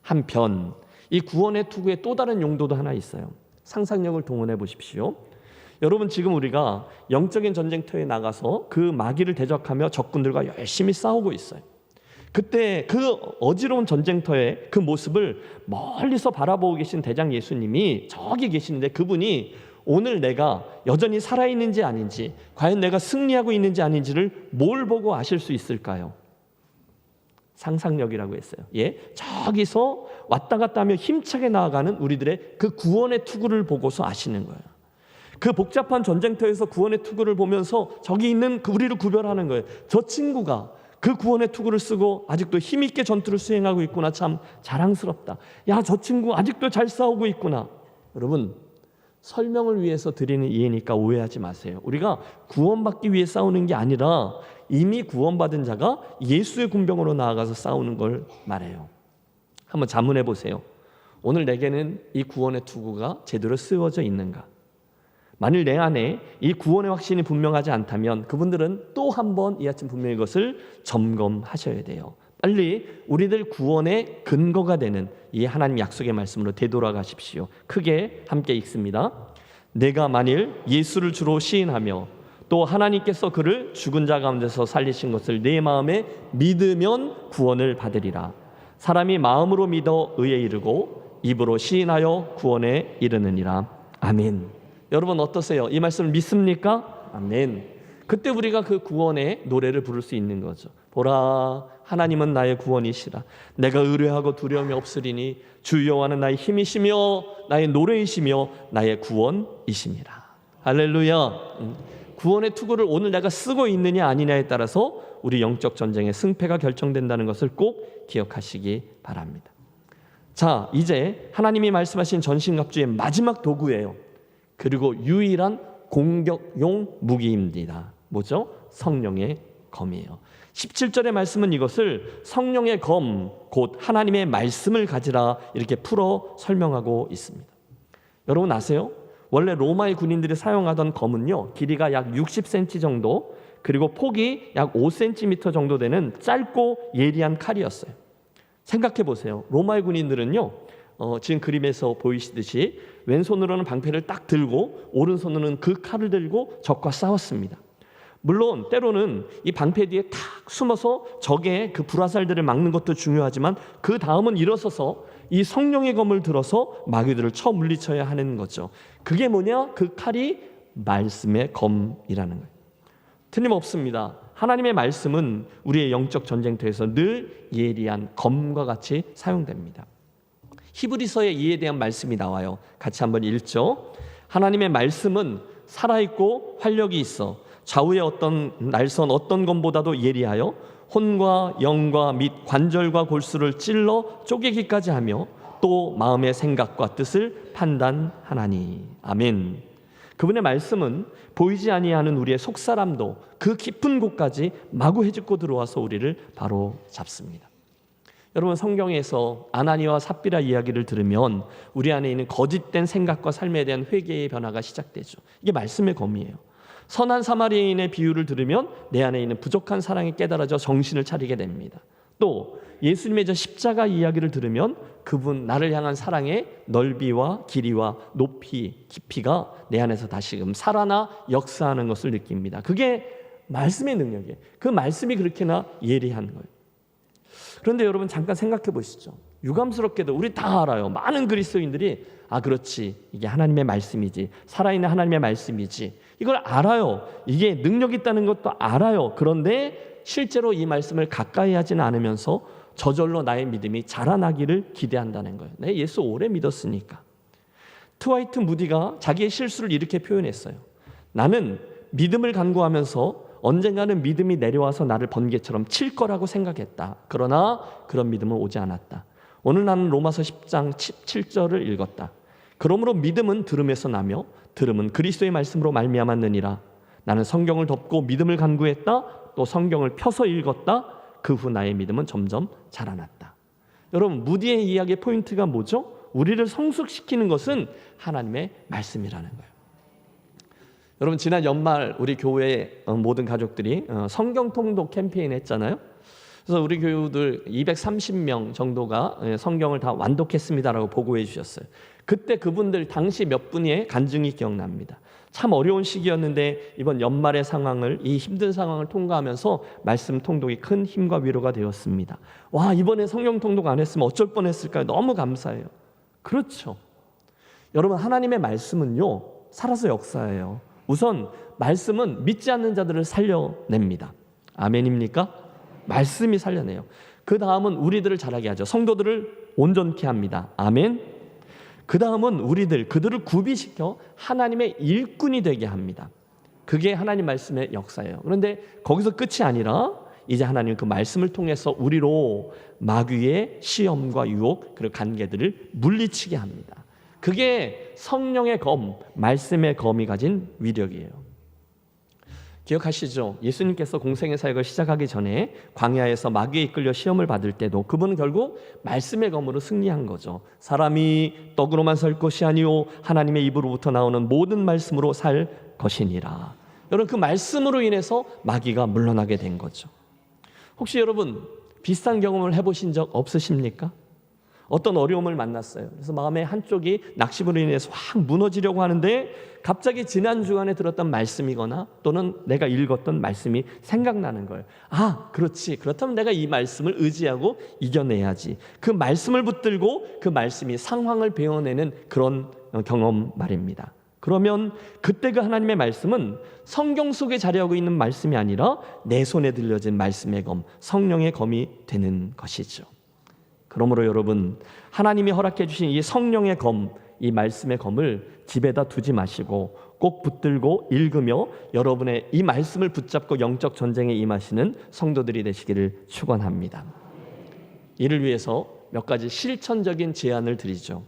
한편 이 구원의 투구의 또 다른 용도도 하나 있어요. 상상력을 동원해 보십시오. 여러분, 지금 우리가 영적인 전쟁터에 나가서 그 마귀를 대적하며 적군들과 열심히 싸우고 있어요. 그때 그 어지러운 전쟁터의 그 모습을 멀리서 바라보고 계신 대장 예수님이 저기 계시는데, 그분이 오늘 내가 여전히 살아있는지 아닌지, 과연 내가 승리하고 있는지 아닌지를 뭘 보고 아실 수 있을까요? 상상력이라고 했어요. 예, 저기서 왔다 갔다 하며 힘차게 나아가는 우리들의 그 구원의 투구를 보고서 아시는 거예요. 그 복잡한 전쟁터에서 구원의 투구를 보면서 저기 있는 그 우리를 구별하는 거예요. 저 친구가 그 구원의 투구를 쓰고 아직도 힘있게 전투를 수행하고 있구나, 참 자랑스럽다. 야, 저 친구 아직도 잘 싸우고 있구나. 여러분, 설명을 위해서 드리는 예니까 오해하지 마세요. 우리가 구원받기 위해 싸우는 게 아니라 이미 구원받은 자가 예수의 군병으로 나아가서 싸우는 걸 말해요. 한번 자문해 보세요. 오늘 내게는 이 구원의 투구가 제대로 쓰여져 있는가? 만일 내 안에 이 구원의 확신이 분명하지 않다면 그분들은 또 한 번 이 아침 분명히 이것을 점검하셔야 돼요. 빨리 우리들 구원의 근거가 되는 이 하나님 약속의 말씀으로 되돌아가십시오. 크게 함께 읽습니다. 내가 만일 예수를 주로 시인하며 또 하나님께서 그를 죽은 자 가운데서 살리신 것을 내 마음에 믿으면 구원을 받으리라. 사람이 마음으로 믿어 의에 이르고 입으로 시인하여 구원에 이르느니라. 아멘. 여러분 어떠세요? 이 말씀을 믿습니까? 아멘. 그때 우리가 그 구원의 노래를 부를 수 있는 거죠. 보라, 하나님은 나의 구원이시라. 내가 의뢰하고 두려움이 없으리니 주 여호와는 나의 힘이시며 나의 노래이시며 나의 구원이심이라. 할렐루야. 구원의 투구를 오늘 내가 쓰고 있느냐 아니냐에 따라서 우리 영적 전쟁의 승패가 결정된다는 것을 꼭 기억하시기 바랍니다. 자, 이제 하나님이 말씀하신 전신갑주의 마지막 도구예요. 그리고 유일한 공격용 무기입니다. 뭐죠? 성령의 검이에요. 17절의 말씀은 이것을 성령의 검, 곧 하나님의 말씀을 가지라, 이렇게 풀어 설명하고 있습니다. 여러분 아세요? 원래 로마의 군인들이 사용하던 검은요, 길이가 약 60cm 정도, 그리고 폭이 약 5cm 정도 되는 짧고 예리한 칼이었어요. 생각해 보세요. 로마의 군인들은요, 지금 그림에서 보이시듯이 왼손으로는 방패를 딱 들고 오른손으로는 그 칼을 들고 적과 싸웠습니다. 물론 때로는 이 방패 뒤에 탁 숨어서 적의 그 불화살들을 막는 것도 중요하지만 그 다음은 일어서서 이 성령의 검을 들어서 마귀들을 쳐 물리쳐야 하는 거죠. 그게 뭐냐? 그 칼이 말씀의 검이라는 거예요. 틀림없습니다. 하나님의 말씀은 우리의 영적 전쟁터에서 늘 예리한 검과 같이 사용됩니다. 히브리서에 이에 대한 말씀이 나와요. 같이 한번 읽죠. 하나님의 말씀은 살아있고 활력이 있어 좌우의 어떤 날선 어떤 것보다도 예리하여 혼과 영과 및 관절과 골수를 찔러 쪼개기까지 하며 또 마음의 생각과 뜻을 판단하나니. 아멘. 그분의 말씀은 보이지 아니하는 우리의 속사람도 그 깊은 곳까지 마구 헤집고 들어와서 우리를 바로 잡습니다. 여러분, 성경에서 아나니와 삽비라 이야기를 들으면 우리 안에 있는 거짓된 생각과 삶에 대한 회개의 변화가 시작되죠. 이게 말씀의 검이에요. 선한 사마리아인의 비유를 들으면 내 안에 있는 부족한 사랑이 깨달아져 정신을 차리게 됩니다. 또 예수님의 저 십자가 이야기를 들으면 그분 나를 향한 사랑의 넓이와 길이와 높이, 깊이가 내 안에서 다시금 살아나 역사하는 것을 느낍니다. 그게 말씀의 능력이에요. 그 말씀이 그렇게나 예리한 거예요. 그런데 여러분, 잠깐 생각해 보시죠. 유감스럽게도 우리 다 알아요. 많은 그리스도인들이 그렇지, 이게 하나님의 말씀이지, 살아있는 하나님의 말씀이지, 이걸 알아요. 이게 능력 있다는 것도 알아요. 그런데 실제로 이 말씀을 가까이 하지는 않으면서 저절로 나의 믿음이 자라나기를 기대한다는 거예요. 내 예수 오래 믿었으니까. 트와이트 무디가 자기의 실수를 이렇게 표현했어요. 나는 믿음을 간구하면서 언젠가는 믿음이 내려와서 나를 번개처럼 칠 거라고 생각했다. 그러나 그런 믿음은 오지 않았다. 오늘 나는 로마서 10장 17절을 읽었다. 그러므로 믿음은 들음에서 나며 들음은 그리스도의 말씀으로 말미암았느니라. 나는 성경을 덮고 믿음을 간구했다. 또 성경을 펴서 읽었다. 그 후 나의 믿음은 점점 자라났다. 여러분, 무디의 이야기의 포인트가 뭐죠? 우리를 성숙시키는 것은 하나님의 말씀이라는 거예요. 여러분, 지난 연말 우리 교회 모든 가족들이 성경 통독 캠페인 했잖아요. 그래서 우리 교우들 230명 정도가 성경을 다 완독했습니다라고 보고해 주셨어요. 그때 그분들 당시 몇 분의 간증이 기억납니다. 참 어려운 시기였는데 이번 연말의 상황을, 이 힘든 상황을 통과하면서 말씀 통독이 큰 힘과 위로가 되었습니다. 와, 이번에 성경 통독 안 했으면 어쩔 뻔했을까요? 너무 감사해요. 그렇죠. 여러분, 하나님의 말씀은요, 살아서 역사해요. 우선 말씀은 믿지 않는 자들을 살려냅니다. 아멘입니까? 말씀이 살려내요. 그 다음은 우리들을 자라게 하죠. 성도들을 온전케 합니다. 아멘. 그 다음은 그들을 구비시켜 하나님의 일꾼이 되게 합니다. 그게 하나님 말씀의 역사예요. 그런데 거기서 끝이 아니라 이제 하나님 그 말씀을 통해서 우리로 마귀의 시험과 유혹, 그리고 관계들을 물리치게 합니다. 그게 성령의 검, 말씀의 검이 가진 위력이에요. 기억하시죠? 예수님께서 공생의 사역을 시작하기 전에 광야에서 마귀에 이끌려 시험을 받을 때도 그분은 결국 말씀의 검으로 승리한 거죠. 사람이 떡으로만 살 것이 아니오 하나님의 입으로부터 나오는 모든 말씀으로 살 것이니라. 여러분, 그 말씀으로 인해서 마귀가 물러나게 된 거죠. 혹시 여러분 비슷한 경험을 해보신 적 없으십니까? 어떤 어려움을 만났어요. 그래서 마음의 한쪽이 낙심으로 인해서 확 무너지려고 하는데 갑자기 지난 주간에 들었던 말씀이거나 또는 내가 읽었던 말씀이 생각나는 거예요. 그렇지. 그렇다면 내가 이 말씀을 의지하고 이겨내야지. 그 말씀을 붙들고 그 말씀이 상황을 배워내는 그런 경험 말입니다. 그러면 그때 그 하나님의 말씀은 성경 속에 자리하고 있는 말씀이 아니라 내 손에 들려진 말씀의 검, 성령의 검이 되는 것이죠. 그러므로 여러분, 하나님이 허락해 주신 이 성령의 검, 이 말씀의 검을 집에다 두지 마시고 꼭 붙들고 읽으며 여러분의 이 말씀을 붙잡고 영적 전쟁에 임하시는 성도들이 되시기를 축원합니다. 이를 위해서 몇 가지 실천적인 제안을 드리죠.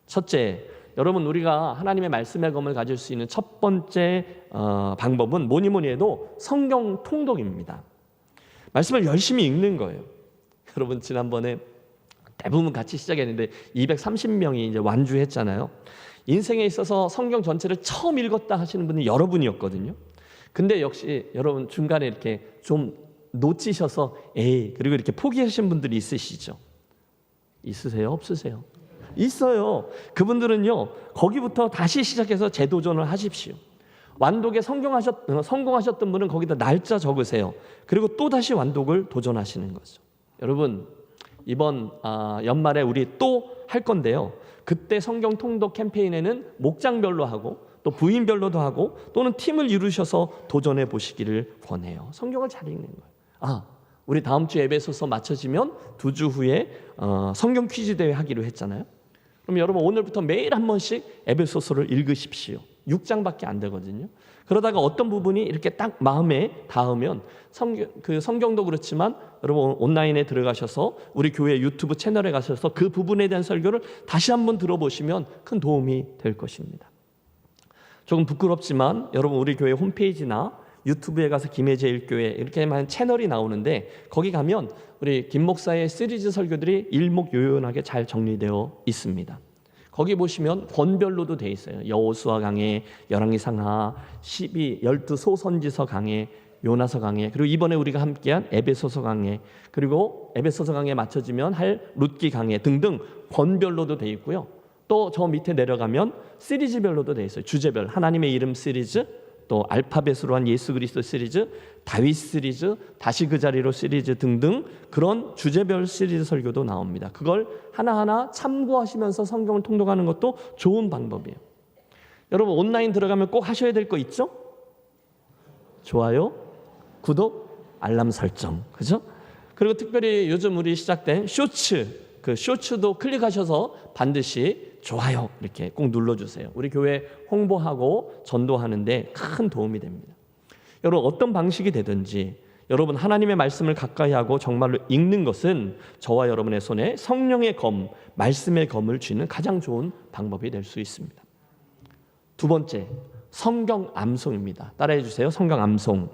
첫째, 여러분, 우리가 하나님의 말씀의 검을 가질 수 있는 첫 번째 방법은 뭐니 해도 성경 통독입니다. 말씀을 열심히 읽는 거예요. 여러분, 지난번에 대부분 같이 시작했는데 230명이 이제 완주했잖아요. 인생에 있어서 성경 전체를 처음 읽었다 하시는 분이 여러분이었거든요. 근데 역시 여러분 중간에 이렇게 좀 놓치셔서 그리고 이렇게 포기하신 분들이 있으시죠? 있으세요? 없으세요? 있어요. 그분들은요, 거기부터 다시 시작해서 재도전을 하십시오. 완독에 성공하셨던 분은 거기다 날짜 적으세요. 그리고 또 다시 완독을 도전하시는 거죠. 여러분, 이번 연말에 우리 또 할 건데요. 그때 성경 통독 캠페인에는 목장별로 하고 또 부인별로도 하고 또는 팀을 이루셔서 도전해 보시기를 권해요. 성경을 잘 읽는 거예요. 우리 다음 주 에베소서 맞춰지면 2주 후에 성경 퀴즈 대회 하기로 했잖아요. 그럼 여러분 오늘부터 매일 한 번씩 에베소서를 읽으십시오. 6장밖에 안 되거든요. 그러다가 어떤 부분이 이렇게 딱 마음에 닿으면 성경도 그렇지만 여러분 온라인에 들어가셔서 우리 교회 유튜브 채널에 가셔서 그 부분에 대한 설교를 다시 한번 들어보시면 큰 도움이 될 것입니다. 조금 부끄럽지만 여러분 우리 교회 홈페이지나 유튜브에 가서 김혜제일교회 이렇게만 채널이 나오는데 거기 가면 우리 김 목사의 시리즈 설교들이 일목요연하게 잘 정리되어 있습니다. 거기 보시면 권별로도 돼 있어요. 여호수아 강해, 열왕기상하, 12 소선지서 강해, 요나서 강해, 그리고 이번에 우리가 함께한 에베소서 강해, 그리고 에베소서 강해에 맞춰지면 할 룻기 강해 등등 권별로도 돼 있고요. 또 저 밑에 내려가면 시리즈별로도 돼 있어요. 주제별, 하나님의 이름 시리즈, 또 알파벳으로 한 예수 그리스도 시리즈, 다윗 시리즈, 다시 그 자리로 시리즈 등등 그런 주제별 시리즈 설교도 나옵니다. 그걸 하나하나 참고하시면서 성경을 통독하는 것도 좋은 방법이에요. 여러분 온라인 들어가면 꼭 하셔야 될 거 있죠? 좋아요, 구독, 알람 설정, 그죠? 그리고 특별히 요즘 우리 시작된 쇼츠, 그 쇼츠도 클릭하셔서 반드시 좋아요 이렇게 꼭 눌러주세요. 우리 교회 홍보하고 전도하는데 큰 도움이 됩니다. 여러분 어떤 방식이 되든지 여러분 하나님의 말씀을 가까이 하고 정말로 읽는 것은 저와 여러분의 손에 성령의 검, 말씀의 검을 쥐는 가장 좋은 방법이 될 수 있습니다. 두 번째, 성경 암송입니다. 따라해 주세요. 성경 암송.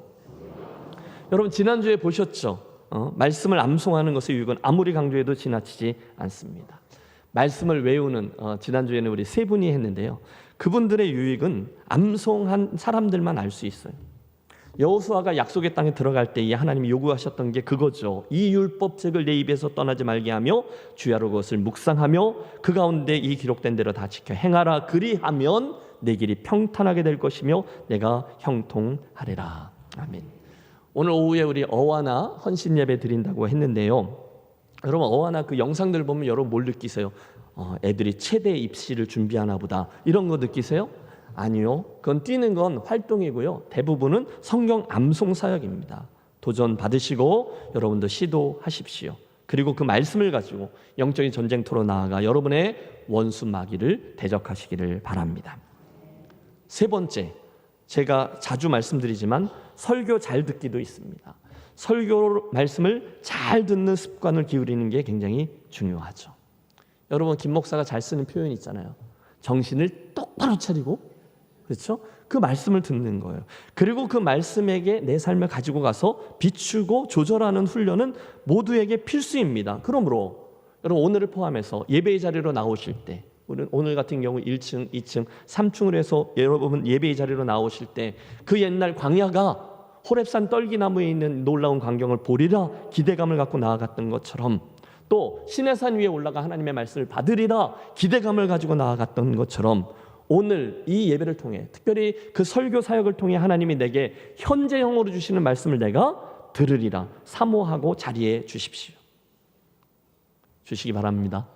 여러분 지난주에 보셨죠? 말씀을 암송하는 것의 유익은 아무리 강조해도 지나치지 않습니다. 말씀을 외우는 지난주에는 우리 세 분이 했는데요. 그분들의 유익은 암송한 사람들만 알 수 있어요. 여호수아가 약속의 땅에 들어갈 때 하나님이 요구하셨던 게 그거죠. 이 율법책을 내 입에서 떠나지 말게 하며 주야로 그것을 묵상하며 그 가운데 이 기록된 대로 다 지켜 행하라. 그리하면 내 길이 평탄하게 될 것이며 내가 형통하리라. 아멘. 오늘 오후에 우리 어와나 헌신 예배 드린다고 했는데요. 여러분 어와나 그 영상들 보면 여러분 뭘 느끼세요? 애들이 체대 입시를 준비하나 보다 이런 거 느끼세요? 아니요. 그건 뛰는 건 활동이고요. 대부분은 성경 암송 사역입니다. 도전 받으시고 여러분도 시도하십시오. 그리고 그 말씀을 가지고 영적인 전쟁터로 나아가 여러분의 원수 마귀를 대적하시기를 바랍니다. 세 번째, 제가 자주 말씀드리지만 설교 잘 듣기도 있습니다. 설교 말씀을 잘 듣는 습관을 기울이는 게 굉장히 중요하죠. 여러분 김 목사가 잘 쓰는 표현 있잖아요. 정신을 똑바로 차리고, 그렇죠? 그 말씀을 듣는 거예요. 그리고 그 말씀에게 내 삶을 가지고 가서 비추고 조절하는 훈련은 모두에게 필수입니다. 그러므로 여러분 오늘을 포함해서 예배의 자리로 나오실 때, 오늘 같은 경우 1층, 2층, 3층으로 해서 여러분 예배의 자리로 나오실 때 그 옛날 광야가 호렙산 떨기나무에 있는 놀라운 광경을 보리라 기대감을 갖고 나아갔던 것처럼, 또 시내산 위에 올라가 하나님의 말씀을 받으리라 기대감을 가지고 나아갔던 것처럼, 오늘 이 예배를 통해 특별히 그 설교 사역을 통해 하나님이 내게 현재형으로 주시는 말씀을 내가 들으리라 사모하고 자리에 주십시오. 주시기 바랍니다.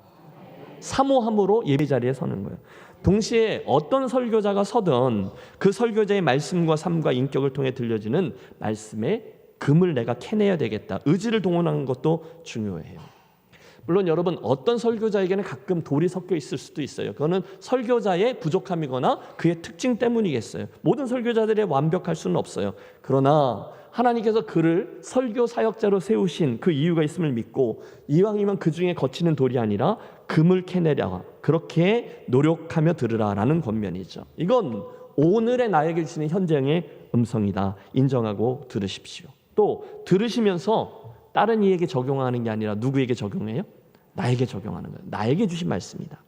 사모함으로 예배 자리에 서는 거예요. 동시에 어떤 설교자가 서든 그 설교자의 말씀과 삶과 인격을 통해 들려지는 말씀의 금을 내가 캐내야 되겠다. 의지를 동원하는 것도 중요해요. 물론 여러분 어떤 설교자에게는 가끔 돌이 섞여 있을 수도 있어요. 그거는 설교자의 부족함이거나 그의 특징 때문이겠어요. 모든 설교자들이 완벽할 수는 없어요. 그러나 하나님께서 그를 설교 사역자로 세우신 그 이유가 있음을 믿고, 이왕이면 그 중에 거치는 돌이 아니라 금을 캐내라, 그렇게 노력하며 들으라라는 권면이죠. 이건 오늘의 나에게 주시는 현장의 음성이다. 인정하고 들으십시오. 또 들으시면서 다른 이에게 적용하는 게 아니라 누구에게 적용해요? 나에게 적용하는 거예요. 나에게 주신 말씀이다.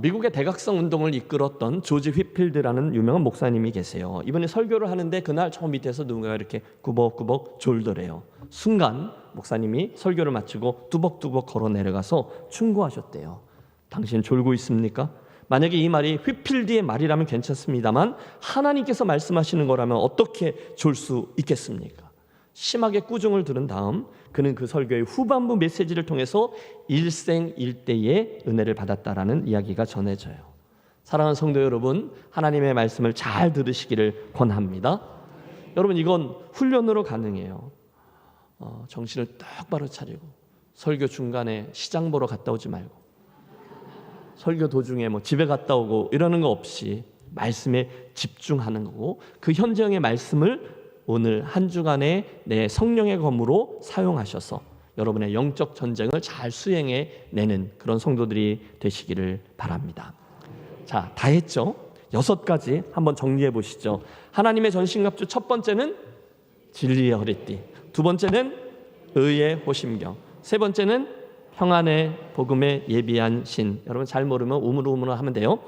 미국의 대각성 운동을 이끌었던 조지 휘필드라는 유명한 목사님이 계세요. 이번에 설교를 하는데 그날 저 밑에서 누군가가 이렇게 꾸벅꾸벅 졸더래요. 순간 목사님이 설교를 마치고 뚜벅뚜벅 걸어 내려가서 충고하셨대요. 당신 졸고 있습니까? 만약에 이 말이 휘필드의 말이라면 괜찮습니다만 하나님께서 말씀하시는 거라면 어떻게 졸 수 있겠습니까? 심하게 꾸중을 들은 다음 그는 그 설교의 후반부 메시지를 통해서 일생일대의 은혜를 받았다라는 이야기가 전해져요. 사랑하는 성도 여러분, 하나님의 말씀을 잘 들으시기를 권합니다. 여러분 이건 훈련으로 가능해요. 정신을 똑바로 차리고 설교 중간에 시장 보러 갔다 오지 말고 설교 도중에 뭐 집에 갔다 오고 이러는 거 없이 말씀에 집중하는 거고, 그 현재형의 말씀을 오늘 한 주간의 내 성령의 검으로 사용하셔서 여러분의 영적 전쟁을 잘 수행해 내는 그런 성도들이 되시기를 바랍니다. 자, 다 했죠? 6가지 한번 정리해 보시죠. 하나님의 전신갑주, 첫 번째는 진리의 허리띠, 두 번째는 의의 호심경, 세 번째는 평안의 복음에 예비한 신. 여러분 잘 모르면 우물우물 하면 돼요.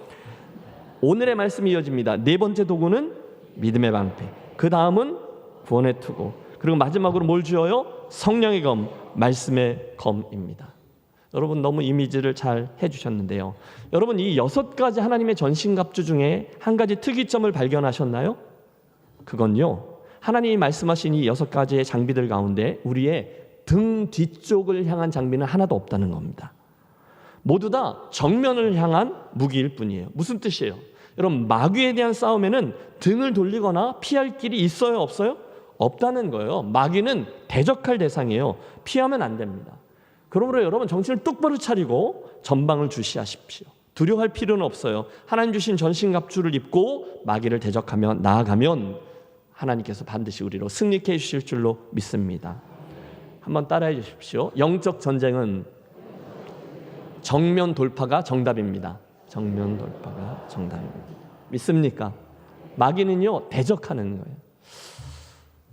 오늘의 말씀이 이어집니다. 네 번째 도구는 믿음의 방패, 그 다음은 구원의 투구, 그리고 마지막으로 뭘 쥐어요? 성령의 검, 말씀의 검입니다. 여러분 너무 이미지를 잘 해주셨는데요. 여러분 이 6가지 하나님의 전신갑주 중에 한 가지 특이점을 발견하셨나요? 그건요, 하나님이 말씀하신 이 6가지의 장비들 가운데 우리의 등 뒤쪽을 향한 장비는 하나도 없다는 겁니다. 모두 다 정면을 향한 무기일 뿐이에요. 무슨 뜻이에요? 여러분 마귀에 대한 싸움에는 등을 돌리거나 피할 길이 있어요, 없어요? 없다는 거예요. 마귀는 대적할 대상이에요. 피하면 안 됩니다. 그러므로 여러분 정신을 똑바로 차리고 전방을 주시하십시오. 두려워할 필요는 없어요. 하나님 주신 전신갑주를 입고 마귀를 대적하며 나아가면 하나님께서 반드시 우리로 승리케 해주실 줄로 믿습니다. 한번 따라해 주십시오. 영적 전쟁은 정면 돌파가 정답입니다. 정면 돌파가 정답입니다. 믿습니까? 마귀는요, 대적하는 거예요.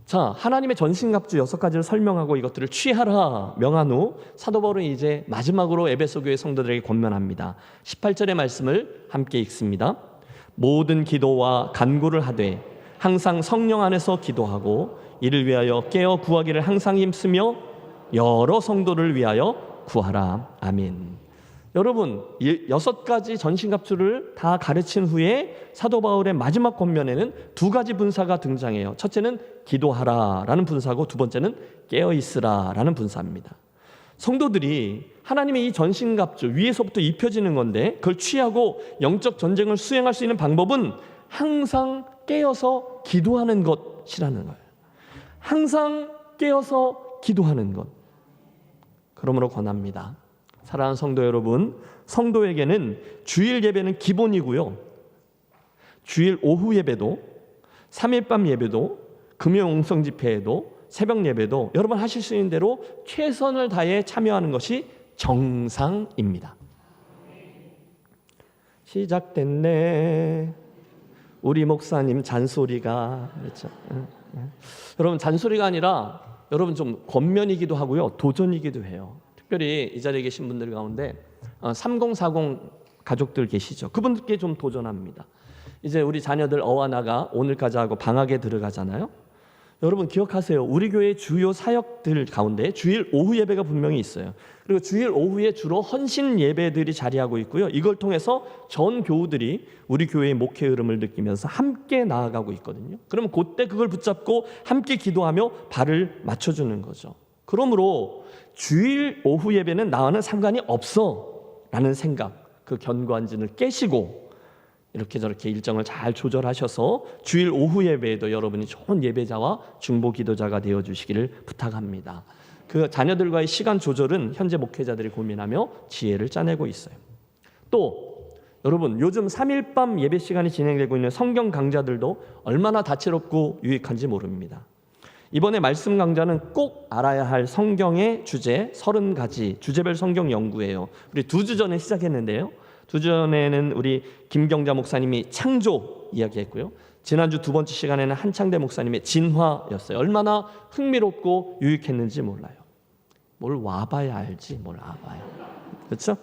자, 하나님의 전신갑주 6가지를 설명하고 이것들을 취하라 명한 후 사도 바울은 이제 마지막으로 에베소 교회 성도들에게 권면합니다. 18절의 말씀을 함께 읽습니다. 모든 기도와 간구를 하되 항상 성령 안에서 기도하고 이를 위하여 깨어 구하기를 항상 힘쓰며 여러 성도를 위하여 구하라. 아멘. 여러분 6가지 전신갑주를 다 가르친 후에 사도 바울의 마지막 권면에는 2가지 분사가 등장해요. 첫째는 기도하라라는 분사고 두 번째는 깨어있으라라는 분사입니다. 성도들이 하나님의 이 전신갑주 위에서부터 입혀지는 건데 그걸 취하고 영적 전쟁을 수행할 수 있는 방법은 항상 깨어서 기도하는 것이라는 거예요. 항상 깨어서 기도하는 것. 그러므로 권합니다. 사랑하는 성도 여러분, 성도에게는 주일 예배는 기본이고요, 주일 오후 예배도, 3일밤 예배도, 금요 옹성 집회에도, 새벽 예배도 여러분 하실 수 있는 대로 최선을 다해 참여하는 것이 정상입니다. 시작됐네. 우리 목사님 잔소리가, 그렇죠? 여러분 잔소리가 아니라 여러분 좀 권면이기도 하고요, 도전이기도 해요. 특별히 이 자리에 계신 분들 가운데 3040 가족들 계시죠? 그분들께 좀 도전합니다. 이제 우리 자녀들 어와나가 오늘까지 하고 방학에 들어가잖아요. 여러분 기억하세요. 우리 교회 주요 사역들 가운데 주일 오후 예배가 분명히 있어요. 그리고 주일 오후에 주로 헌신 예배들이 자리하고 있고요. 이걸 통해서 전 교우들이 우리 교회의 목회 흐름을 느끼면서 함께 나아가고 있거든요. 그러면 그때 그걸 붙잡고 함께 기도하며 발을 맞춰주는 거죠. 그러므로 주일 오후 예배는 나와는 상관이 없어 라는 생각, 그 견고한진을 깨시고 이렇게 저렇게 일정을 잘 조절하셔서 주일 오후 예배에도 여러분이 좋은 예배자와 중보 기도자가 되어주시기를 부탁합니다. 그 자녀들과의 시간 조절은 현재 목회자들이 고민하며 지혜를 짜내고 있어요. 또 여러분 요즘 3일밤 예배 시간이 진행되고 있는 성경 강좌들도 얼마나 다채롭고 유익한지 모릅니다. 이번에 말씀 강좌는 꼭 알아야 할 성경의 주제 30가지 주제별 성경 연구예요. 우리 2주 전에 시작했는데요. 2주 전에는 우리 김경자 목사님이 창조 이야기했고요. 지난주 2번째 시간에는 한창대 목사님의 진화였어요. 얼마나 흥미롭고 유익했는지 몰라요. 뭘 와봐야 알지, 뭘 와봐야. 그렇죠?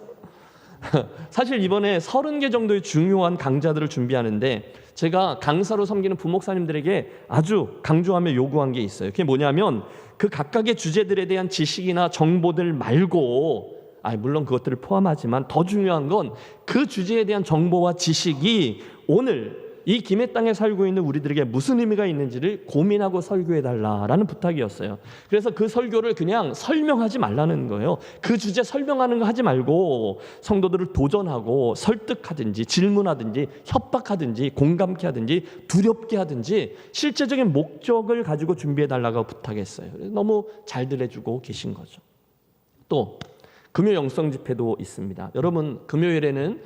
사실 이번에 30개 정도의 중요한 강좌들을 준비하는데 제가 강사로 섬기는 부목사님들에게 아주 강조하며 요구한 게 있어요. 그게 뭐냐면 그 각각의 주제들에 대한 지식이나 정보들 말고, 물론 그것들을 포함하지만 더 중요한 건 그 주제에 대한 정보와 지식이 오늘 이 김해 땅에 살고 있는 우리들에게 무슨 의미가 있는지를 고민하고 설교해달라라는 부탁이었어요. 그래서 그 설교를 그냥 설명하지 말라는 거예요. 그 주제 설명하는 거 하지 말고 성도들을 도전하고 설득하든지 질문하든지 협박하든지 공감케 하든지 두렵게 하든지 실제적인 목적을 가지고 준비해달라고 부탁했어요. 너무 잘들 해주고 계신 거죠. 또 금요 영성 집회도 있습니다. 여러분 금요일에는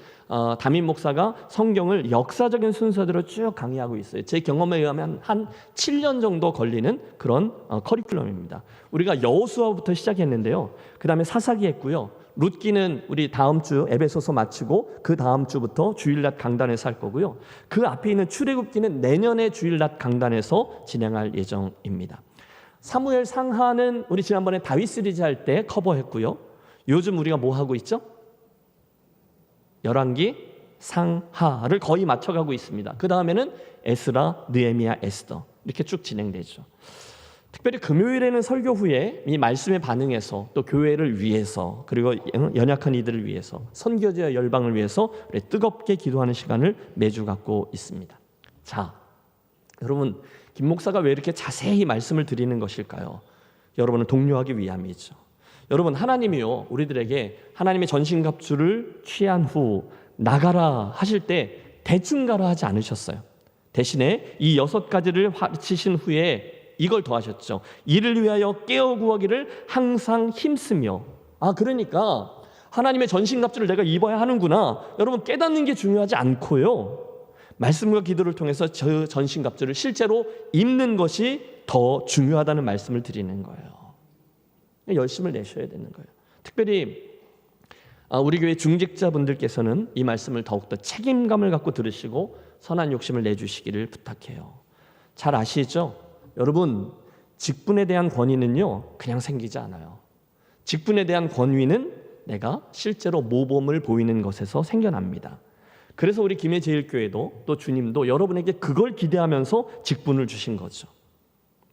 담임 목사가 성경을 역사적인 순서대로 쭉 강의하고 있어요. 제 경험에 의하면 한 7년 정도 걸리는 그런 커리큘럼입니다. 우리가 여호수아부터 시작했는데요. 그 다음에 사사기 했고요. 룻기는 우리 다음 주 에베소서 마치고 그 다음 주부터 주일낮 강단에서 할 거고요. 그 앞에 있는 출애굽기는 내년에 주일낮 강단에서 진행할 예정입니다. 사무엘 상하는 우리 지난번에 다윗 시리즈 할 때 커버했고요. 요즘 우리가 뭐 하고 있죠? 열왕기 상하를 거의 맞춰가고 있습니다. 그 다음에는 에스라, 느헤미야, 에스더 이렇게 쭉 진행되죠. 특별히 금요일에는 설교 후에 이 말씀에 반응해서 또 교회를 위해서 그리고 연약한 이들을 위해서 선교지와 열방을 위해서 뜨겁게 기도하는 시간을 매주 갖고 있습니다. 자, 여러분 김 목사가 왜 이렇게 자세히 말씀을 드리는 것일까요? 여러분을 독려하기 위함이죠. 여러분 하나님이요 우리들에게 하나님의 전신갑주를 취한 후 나가라 하실 때 대충 가라 하지 않으셨어요. 대신에 이 6가지를 마치신 후에 이걸 더하셨죠. 이를 위하여 깨어 구하기를 항상 힘쓰며. 그러니까 하나님의 전신갑주를 내가 입어야 하는구나. 여러분 깨닫는 게 중요하지 않고요. 말씀과 기도를 통해서 저 전신갑주를 실제로 입는 것이 더 중요하다는 말씀을 드리는 거예요. 열심을 내셔야 되는 거예요. 특별히 우리 교회 중직자분들께서는 이 말씀을 더욱더 책임감을 갖고 들으시고 선한 욕심을 내주시기를 부탁해요. 잘 아시죠? 여러분 직분에 대한 권위는요 그냥 생기지 않아요. 직분에 대한 권위는 내가 실제로 모범을 보이는 것에서 생겨납니다. 그래서 우리 김해제일교회도 또 주님도 여러분에게 그걸 기대하면서 직분을 주신 거죠.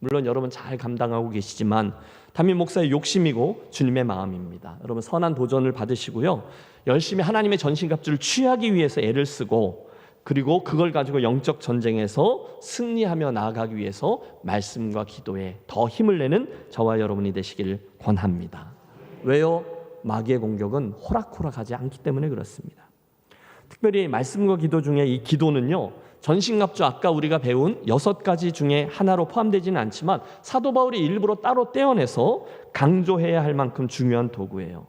물론 여러분 잘 감당하고 계시지만 담임 목사의 욕심이고 주님의 마음입니다. 여러분 선한 도전을 받으시고요. 열심히 하나님의 전신갑주를 취하기 위해서 애를 쓰고 그리고 그걸 가지고 영적 전쟁에서 승리하며 나아가기 위해서 말씀과 기도에 더 힘을 내는 저와 여러분이 되시기를 권합니다. 왜요? 마귀의 공격은 호락호락하지 않기 때문에 그렇습니다. 특별히 말씀과 기도 중에 이 기도는요 전신갑주 아까 우리가 배운 6가지 중에 하나로 포함되지는 않지만 사도 바울이 일부러 따로 떼어내서 강조해야 할 만큼 중요한 도구예요.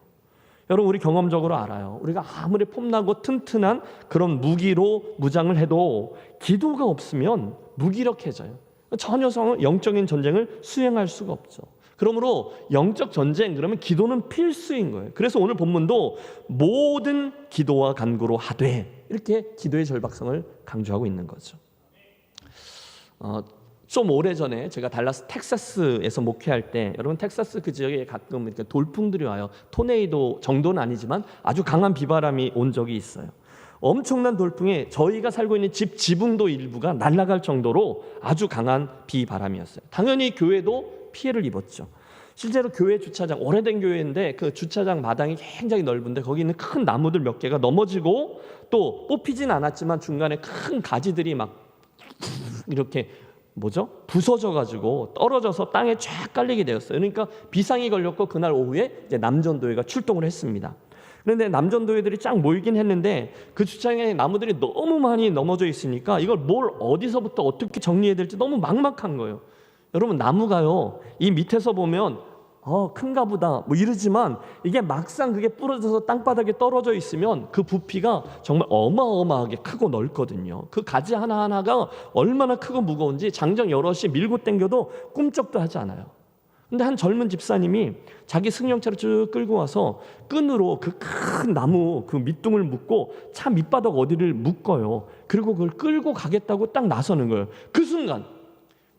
여러분 우리 경험적으로 알아요. 우리가 아무리 폼나고 튼튼한 그런 무기로 무장을 해도 기도가 없으면 무기력해져요. 전혀 영적인 전쟁을 수행할 수가 없죠. 그러므로 영적 전쟁 그러면 기도는 필수인 거예요. 그래서 오늘 본문도 모든 기도와 간구로 하되 이렇게 기도의 절박성을 강조하고 있는 거죠. 좀 오래전에 제가 달라스 텍사스에서 목회할 때 여러분 텍사스 그 지역에 가끔 이렇게 돌풍들이 와요. 토네이도 정도는 아니지만 아주 강한 비바람이 온 적이 있어요. 엄청난 돌풍에 저희가 살고 있는 집 지붕도 일부가 날아갈 정도로 아주 강한 비바람이었어요. 당연히 교회도 피해를 입었죠. 실제로 교회 주차장, 오래된 교회인데 그 주차장 마당이 굉장히 넓은데 거기 있는 큰 나무들 몇 개가 넘어지고 또 뽑히진 않았지만 중간에 큰 가지들이 막 이렇게 부서져가지고 떨어져서 땅에 쫙 깔리게 되었어요. 그러니까 비상이 걸렸고 그날 오후에 이제 남전도회가 출동을 했습니다. 그런데 남전도회들이 쫙 모이긴 했는데 그 주차장에 나무들이 너무 많이 넘어져 있으니까 이걸 뭘 어디서부터 어떻게 정리해야 될지 너무 막막한 거예요. 여러분 나무가요 이 밑에서 보면 큰가 보다 이러지만 이게 막상 그게 부러져서 땅바닥에 떨어져 있으면 그 부피가 정말 어마어마하게 크고 넓거든요. 그 가지 하나하나가 얼마나 크고 무거운지 장정 여럿이 밀고 당겨도 꿈쩍도 하지 않아요. 근데 한 젊은 집사님이 자기 승용차를 쭉 끌고 와서 끈으로 그 큰 나무 그 밑둥을 묶고 차 밑바닥 어디를 묶어요. 그리고 그걸 끌고 가겠다고 딱 나서는 거예요. 그 순간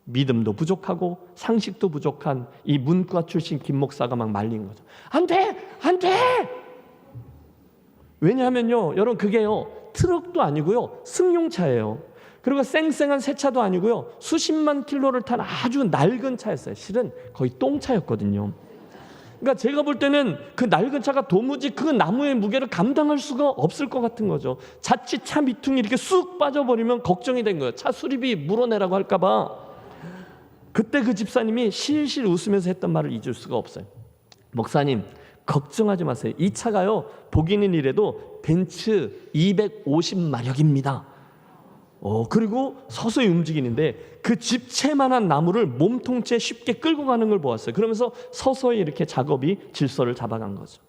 믿음도 부족하고 상식도 부족한 이 문과 출신 김 목사가 막 말린 거죠. 안 돼! 안 돼! 왜냐하면요 여러분 그게요 트럭도 아니고요 승용차예요. 그리고 쌩쌩한 새 차도 아니고요 수십만 킬로를 탄 아주 낡은 차였어요. 실은 거의 똥차였거든요. 그러니까 제가 볼 때는 그 낡은 차가 도무지 그 나무의 무게를 감당할 수가 없을 것 같은 거죠. 자칫 차 밑둥이 이렇게 쑥 빠져버리면 걱정이 된 거예요. 차 수리비 물어내라고 할까 봐. 그때 그 집사님이 실실 웃으면서 했던 말을 잊을 수가 없어요. 목사님 걱정하지 마세요. 이 차가요 보기는 이래도 벤츠 250마력입니다. 그리고 서서히 움직이는데 그 집채만한 나무를 몸통째 쉽게 끌고 가는 걸 보았어요. 그러면서 서서히 이렇게 작업이 질서를 잡아간 거죠.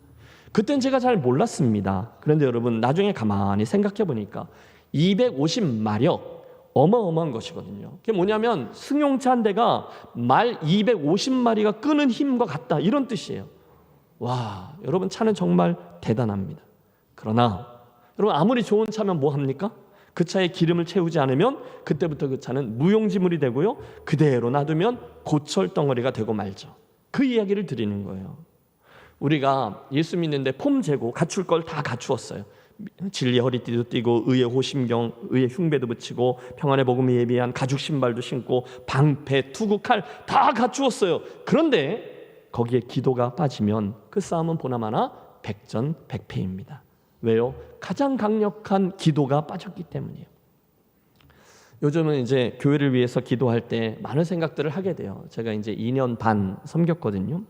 그땐 제가 잘 몰랐습니다. 그런데 여러분 나중에 가만히 생각해 보니까 250마력 어마어마한 것이거든요. 그게 뭐냐면 승용차 한 대가 말 250마리가 끄는 힘과 같다, 이런 뜻이에요. 와, 여러분 차는 정말 대단합니다. 그러나 여러분 아무리 좋은 차면 뭐 합니까? 그 차에 기름을 채우지 않으면 그때부터 그 차는 무용지물이 되고요, 그대로 놔두면 고철 덩어리가 되고 말죠. 그 이야기를 드리는 거예요. 우리가 예수 믿는데 폼 재고 갖출 걸 다 갖추었어요. 진리 허리띠도 띠고 의의 호심경, 의의 흉배도 붙이고 평안의 복음에 예비한 가죽 신발도 신고 방패, 투구, 칼 다 갖추었어요. 그런데 거기에 기도가 빠지면 그 싸움은 보나마나 백전백패입니다. 왜요? 가장 강력한 기도가 빠졌기 때문이에요. 요즘은 이제 교회를 위해서 기도할 때 많은 생각들을 하게 돼요. 제가 이제 2년 반 섬겼거든요.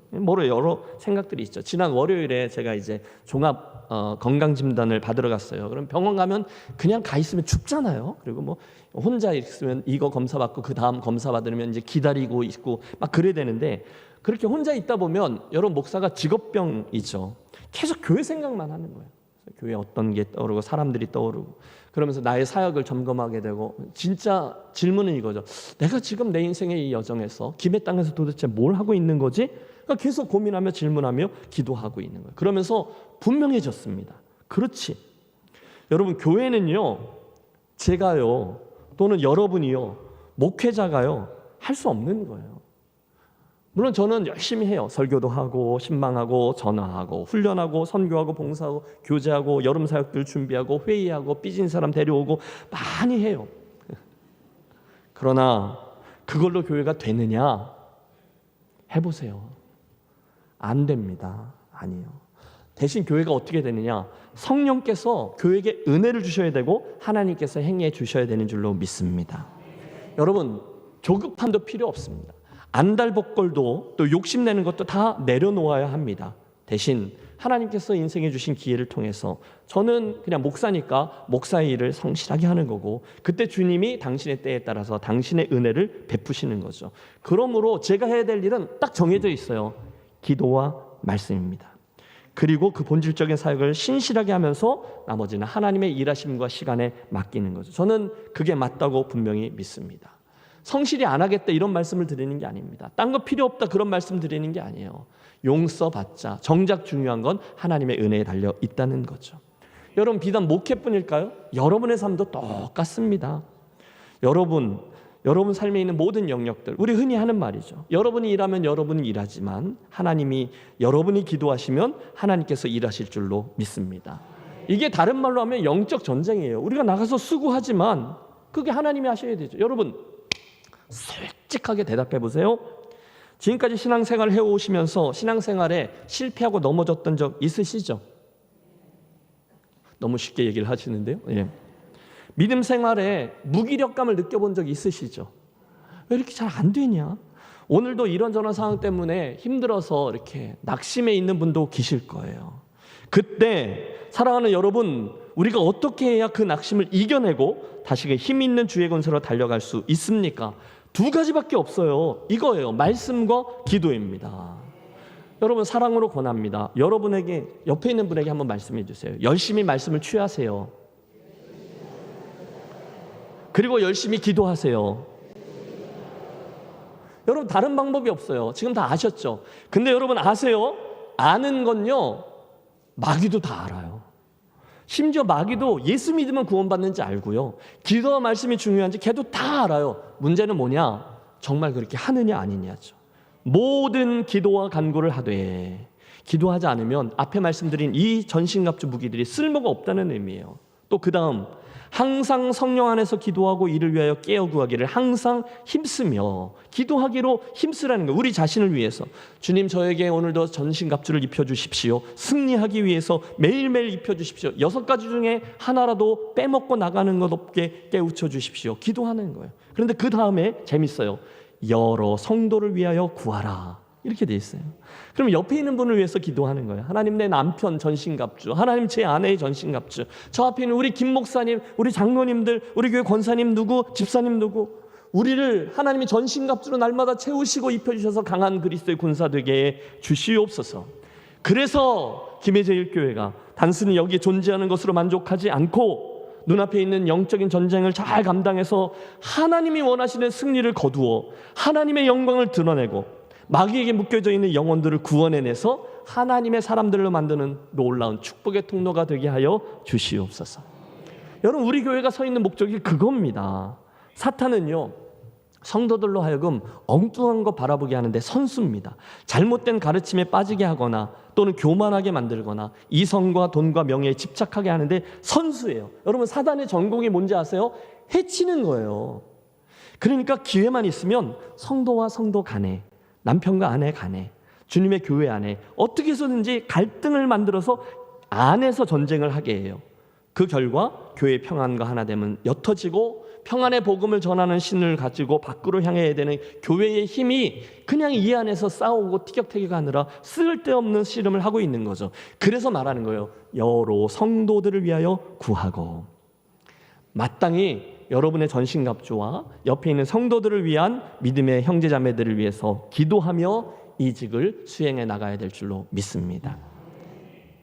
여러 생각들이 있죠. 지난 월요일에 제가 이제 종합 건강 진단을 받으러 갔어요. 그럼 병원 가면 그냥 가 있으면 춥잖아요. 그리고 뭐 혼자 있으면 이거 검사 받고 그 다음 검사 받으면 이제 기다리고 있고 막 그래야 되는데, 그렇게 혼자 있다 보면 여러분 목사가 직업병이죠. 계속 교회 생각만 하는 거예요. 교회 어떤 게 떠오르고 사람들이 떠오르고 그러면서 나의 사역을 점검하게 되고, 진짜 질문은 이거죠. 내가 지금 내 인생의 이 여정에서 김해 땅에서 도대체 뭘 하고 있는 거지? 그러니까 계속 고민하며 질문하며 기도하고 있는 거예요. 그러면서 분명해졌습니다. 그렇지. 여러분 교회는요, 제가요 또는 여러분이요, 목회자가요 할 수 없는 거예요. 물론 저는 열심히 해요. 설교도 하고 신방하고 전화하고 훈련하고 선교하고 봉사하고 교제하고 여름 사역들 준비하고 회의하고 삐진 사람 데려오고 많이 해요. 그러나 그걸로 교회가 되느냐? 해보세요. 안 됩니다. 아니에요. 대신 교회가 어떻게 되느냐? 성령께서 교회에게 은혜를 주셔야 되고 하나님께서 행해 주셔야 되는 줄로 믿습니다. 여러분 조급함도 필요 없습니다. 안달복걸도 또 욕심내는 것도 다 내려놓아야 합니다. 대신 하나님께서 인생에 주신 기회를 통해서 저는 그냥 목사니까 목사의 일을 성실하게 하는 거고, 그때 주님이 당신의 때에 따라서 당신의 은혜를 베푸시는 거죠. 그러므로 제가 해야 될 일은 딱 정해져 있어요. 기도와 말씀입니다. 그리고 그 본질적인 사역을 신실하게 하면서 나머지는 하나님의 일하심과 시간에 맡기는 거죠. 저는 그게 맞다고 분명히 믿습니다. 성실히 안 하겠다 이런 말씀을 드리는 게 아닙니다. 딴 거 필요 없다 그런 말씀 드리는 게 아니에요. 용서받자. 정작 중요한 건 하나님의 은혜에 달려 있다는 거죠. 여러분 비단 목회뿐일까요? 여러분의 삶도 똑같습니다. 여러분 삶에 있는 모든 영역들, 우리 흔히 하는 말이죠. 여러분이 일하면 여러분이 일하지만 여러분이 기도하시면 하나님께서 일하실 줄로 믿습니다. 이게 다른 말로 하면 영적 전쟁이에요. 우리가 나가서 수고하지만 그게 하나님이 하셔야 되죠. 여러분 솔직하게 대답해 보세요. 지금까지 신앙생활을 해오시면서 신앙생활에 실패하고 넘어졌던 적 있으시죠? 너무 쉽게 얘기를 하시는데요. 예. 믿음 생활에 무기력감을 느껴본 적 있으시죠? 왜 이렇게 잘 안 되냐? 오늘도 이런저런 상황 때문에 힘들어서 이렇게 낙심해 있는 분도 계실 거예요. 그때 사랑하는 여러분, 우리가 어떻게 해야 그 낙심을 이겨내고 다시 힘 있는 주의 권세로 달려갈 수 있습니까? 두 가지밖에 없어요. 이거예요. 말씀과 기도입니다. 여러분 사랑으로 권합니다. 여러분에게 옆에 있는 분에게 한번 말씀해 주세요. 열심히 말씀을 취하세요. 그리고 열심히 기도하세요. 여러분 다른 방법이 없어요. 지금 다 아셨죠? 근데 여러분 아세요? 아는 건요, 마귀도 다 알아요. 심지어 마귀도 예수 믿으면 구원받는지 알고요, 기도와 말씀이 중요한지 걔도 다 알아요. 문제는 뭐냐? 정말 그렇게 하느냐 아니냐죠. 모든 기도와 간구를 하되 기도하지 않으면 앞에 말씀드린 이 전신갑주 무기들이 쓸모가 없다는 의미예요. 또 그 다음, 항상 성령 안에서 기도하고 이를 위하여 깨어 구하기를 항상 힘쓰며, 기도하기로 힘쓰라는 거예요. 우리 자신을 위해서. 주님 저에게 오늘도 전신갑주를 입혀주십시오. 승리하기 위해서 매일매일 입혀주십시오. 6가지 중에 하나라도 빼먹고 나가는 것 없게 깨우쳐 주십시오. 기도하는 거예요. 그런데 그 다음에 재밌어요. 여러 성도를 위하여 구하라. 이렇게 돼 있어요. 그럼 옆에 있는 분을 위해서 기도하는 거예요. 하나님 내 남편 전신갑주, 하나님 제 아내의 전신갑주, 저 앞에 있는 우리 김 목사님, 우리 장로님들, 우리 교회 권사님 누구, 집사님 누구, 우리를 하나님이 전신갑주로 날마다 채우시고 입혀주셔서 강한 그리스도의 군사 되게 주시옵소서. 그래서 김해제일교회가 단순히 여기에 존재하는 것으로 만족하지 않고 눈앞에 있는 영적인 전쟁을 잘 감당해서 하나님이 원하시는 승리를 거두어 하나님의 영광을 드러내고 마귀에게 묶여져 있는 영혼들을 구원해내서 하나님의 사람들로 만드는 놀라운 축복의 통로가 되게 하여 주시옵소서. 여러분, 우리 교회가 서 있는 목적이 그겁니다. 사탄은요, 성도들로 하여금 엉뚱한 거 바라보게 하는데 선수입니다. 잘못된 가르침에 빠지게 하거나 또는 교만하게 만들거나 이성과 돈과 명예에 집착하게 하는데 선수예요. 여러분, 사단의 전공이 뭔지 아세요? 해치는 거예요. 그러니까 기회만 있으면 성도와 성도 간에, 남편과 아내 간에, 주님의 교회 안에 어떻게 해서든지 갈등을 만들어서 안에서 전쟁을 하게 해요. 그 결과 교회 평안과 하나됨은 옅어지고 평안의 복음을 전하는 신을 가지고 밖으로 향해야 되는 교회의 힘이 그냥 이 안에서 싸우고 티격태격하느라 쓸데없는 씨름을 하고 있는 거죠. 그래서 말하는 거예요. 여로 성도들을 위하여 구하고. 마땅히 여러분의 전신갑주와 옆에 있는 성도들을 위한 믿음의 형제자매들을 위해서 기도하며 이직을 수행해 나가야 될 줄로 믿습니다.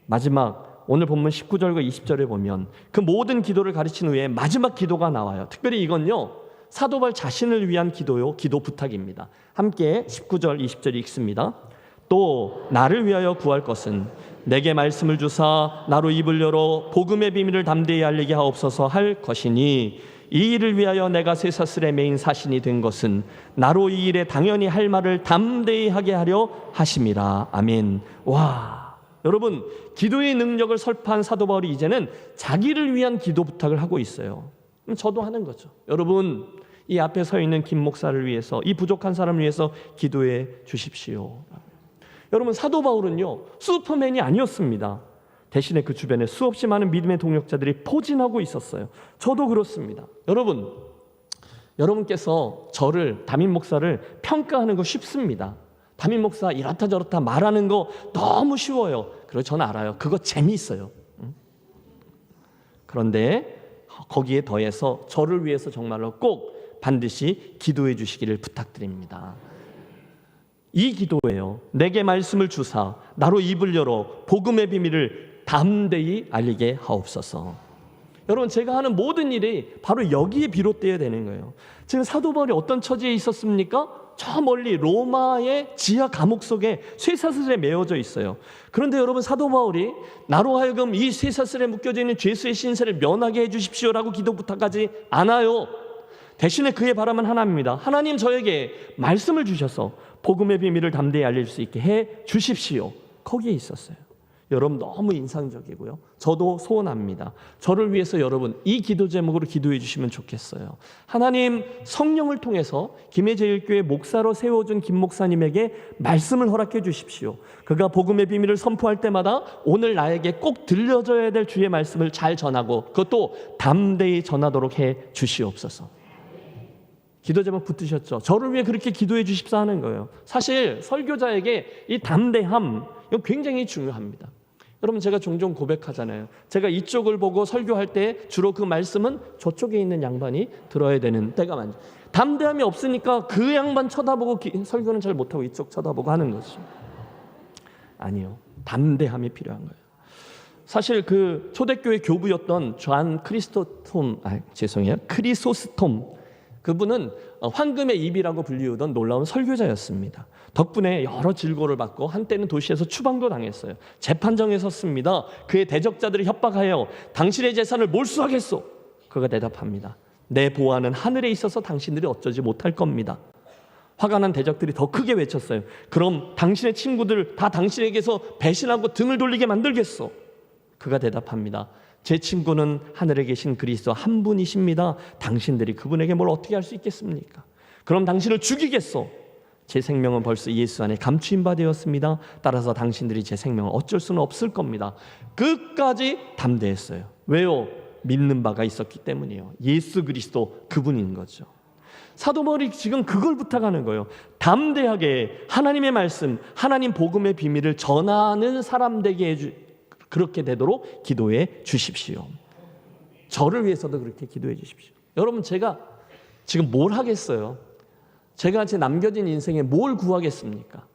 마지막 오늘 본문 19절과 20절에 보면 그 모든 기도를 가르친 후에 마지막 기도가 나와요. 특별히 이건요, 사도 바울 자신을 위한 기도요, 기도 부탁입니다. 함께 19절 20절 읽습니다. 또 나를 위하여 구할 것은 내게 말씀을 주사 나로 입을 열어 복음의 비밀을 담대히 알리게 하옵소서 할 것이니 이 일을 위하여 내가 쇠사슬에 매인 사신이 된 것은 나로 이 일에 당연히 할 말을 담대히 하게 하려 하심이라. 아멘. 와, 여러분, 기도의 능력을 설파한 사도 바울이 이제는 자기를 위한 기도 부탁을 하고 있어요. 저도 하는 거죠. 여러분, 이 앞에 서 있는 김 목사를 위해서, 이 부족한 사람을 위해서 기도해 주십시오. 여러분, 사도 바울은요, 슈퍼맨이 아니었습니다. 대신에 그 주변에 수없이 많은 믿음의 동역자들이 포진하고 있었어요. 저도 그렇습니다. 여러분께서 저를, 담임 목사를 평가하는 거 쉽습니다. 담임 목사 이렇다 저렇다 말하는 거 너무 쉬워요. 그리고 저는 알아요. 그거 재미있어요. 그런데 거기에 더해서 저를 위해서 정말로 꼭 반드시 기도해 주시기를 부탁드립니다. 이 기도예요. 내게 말씀을 주사 나로 입을 열어 복음의 비밀을 담대히 알리게 하옵소서. 여러분, 제가 하는 모든 일이 바로 여기에 비롯되어야 되는 거예요. 지금 사도 바울이 어떤 처지에 있었습니까? 저 멀리 로마의 지하 감옥 속에 쇠사슬에 매어져 있어요. 그런데 여러분, 사도 바울이 나로 하여금 이 쇠사슬에 묶여져 있는 죄수의 신세를 면하게 해주십시오라고 기도 부탁하지 않아요. 대신에 그의 바람은 하나입니다. 하나님, 저에게 말씀을 주셔서 복음의 비밀을 담대히 알릴 수 있게 해 주십시오. 거기에 있었어요. 여러분, 너무 인상적이고요. 저도 소원합니다. 저를 위해서 여러분 이 기도 제목으로 기도해 주시면 좋겠어요. 하나님, 성령을 통해서 김해제일교회 목사로 세워준 김 목사님에게 말씀을 허락해 주십시오. 그가 복음의 비밀을 선포할 때마다 오늘 나에게 꼭 들려줘야 될 주의 말씀을 잘 전하고 그것도 담대히 전하도록 해 주시옵소서. 기도 제목 붙으셨죠? 저를 위해 그렇게 기도해 주십사 하는 거예요. 사실 설교자에게 이 담대함, 이거 굉장히 중요합니다. 여러분, 제가 종종 고백하잖아요. 제가 이쪽을 보고 설교할 때 주로 그 말씀은 저쪽에 있는 양반이 들어야 되는 때가 많죠. 담대함이 없으니까 그 양반 쳐다보고 설교는 잘 못하고 이쪽 쳐다보고 하는 거죠. 아니요, 담대함이 필요한 거예요. 사실 그 초대교회 교부였던 크리소스톰, 그분은 황금의 입이라고 불리우던 놀라운 설교자였습니다. 덕분에 여러 질고를 받고 한때는 도시에서 추방도 당했어요. 재판정에 섰습니다. 그의 대적자들이 협박하여 당신의 재산을 몰수하겠소. 그가 대답합니다. 내 보화는 하늘에 있어서 당신들이 어쩌지 못할 겁니다. 화가 난 대적들이 더 크게 외쳤어요. 그럼 당신의 친구들 다 당신에게서 배신하고 등을 돌리게 만들겠소. 그가 대답합니다. 제 친구는 하늘에 계신 그리스도 한 분이십니다. 당신들이 그분에게 뭘 어떻게 할 수 있겠습니까? 그럼 당신을 죽이겠소. 제 생명은 벌써 예수 안에 감추인 바 되었습니다. 따라서 당신들이 제 생명을 어쩔 수는 없을 겁니다. 끝까지 담대했어요. 왜요? 믿는 바가 있었기 때문이에요. 예수 그리스도 그분인 거죠. 사도 바울이 지금 그걸 부탁하는 거예요. 담대하게 하나님의 말씀, 하나님 복음의 비밀을 전하는 사람 되게 그렇게 되도록 기도해 주십시오. 저를 위해서도 그렇게 기도해 주십시오. 여러분, 제가 지금 뭘 하겠어요? 제가 제 남겨진 인생에 뭘 구하겠습니까?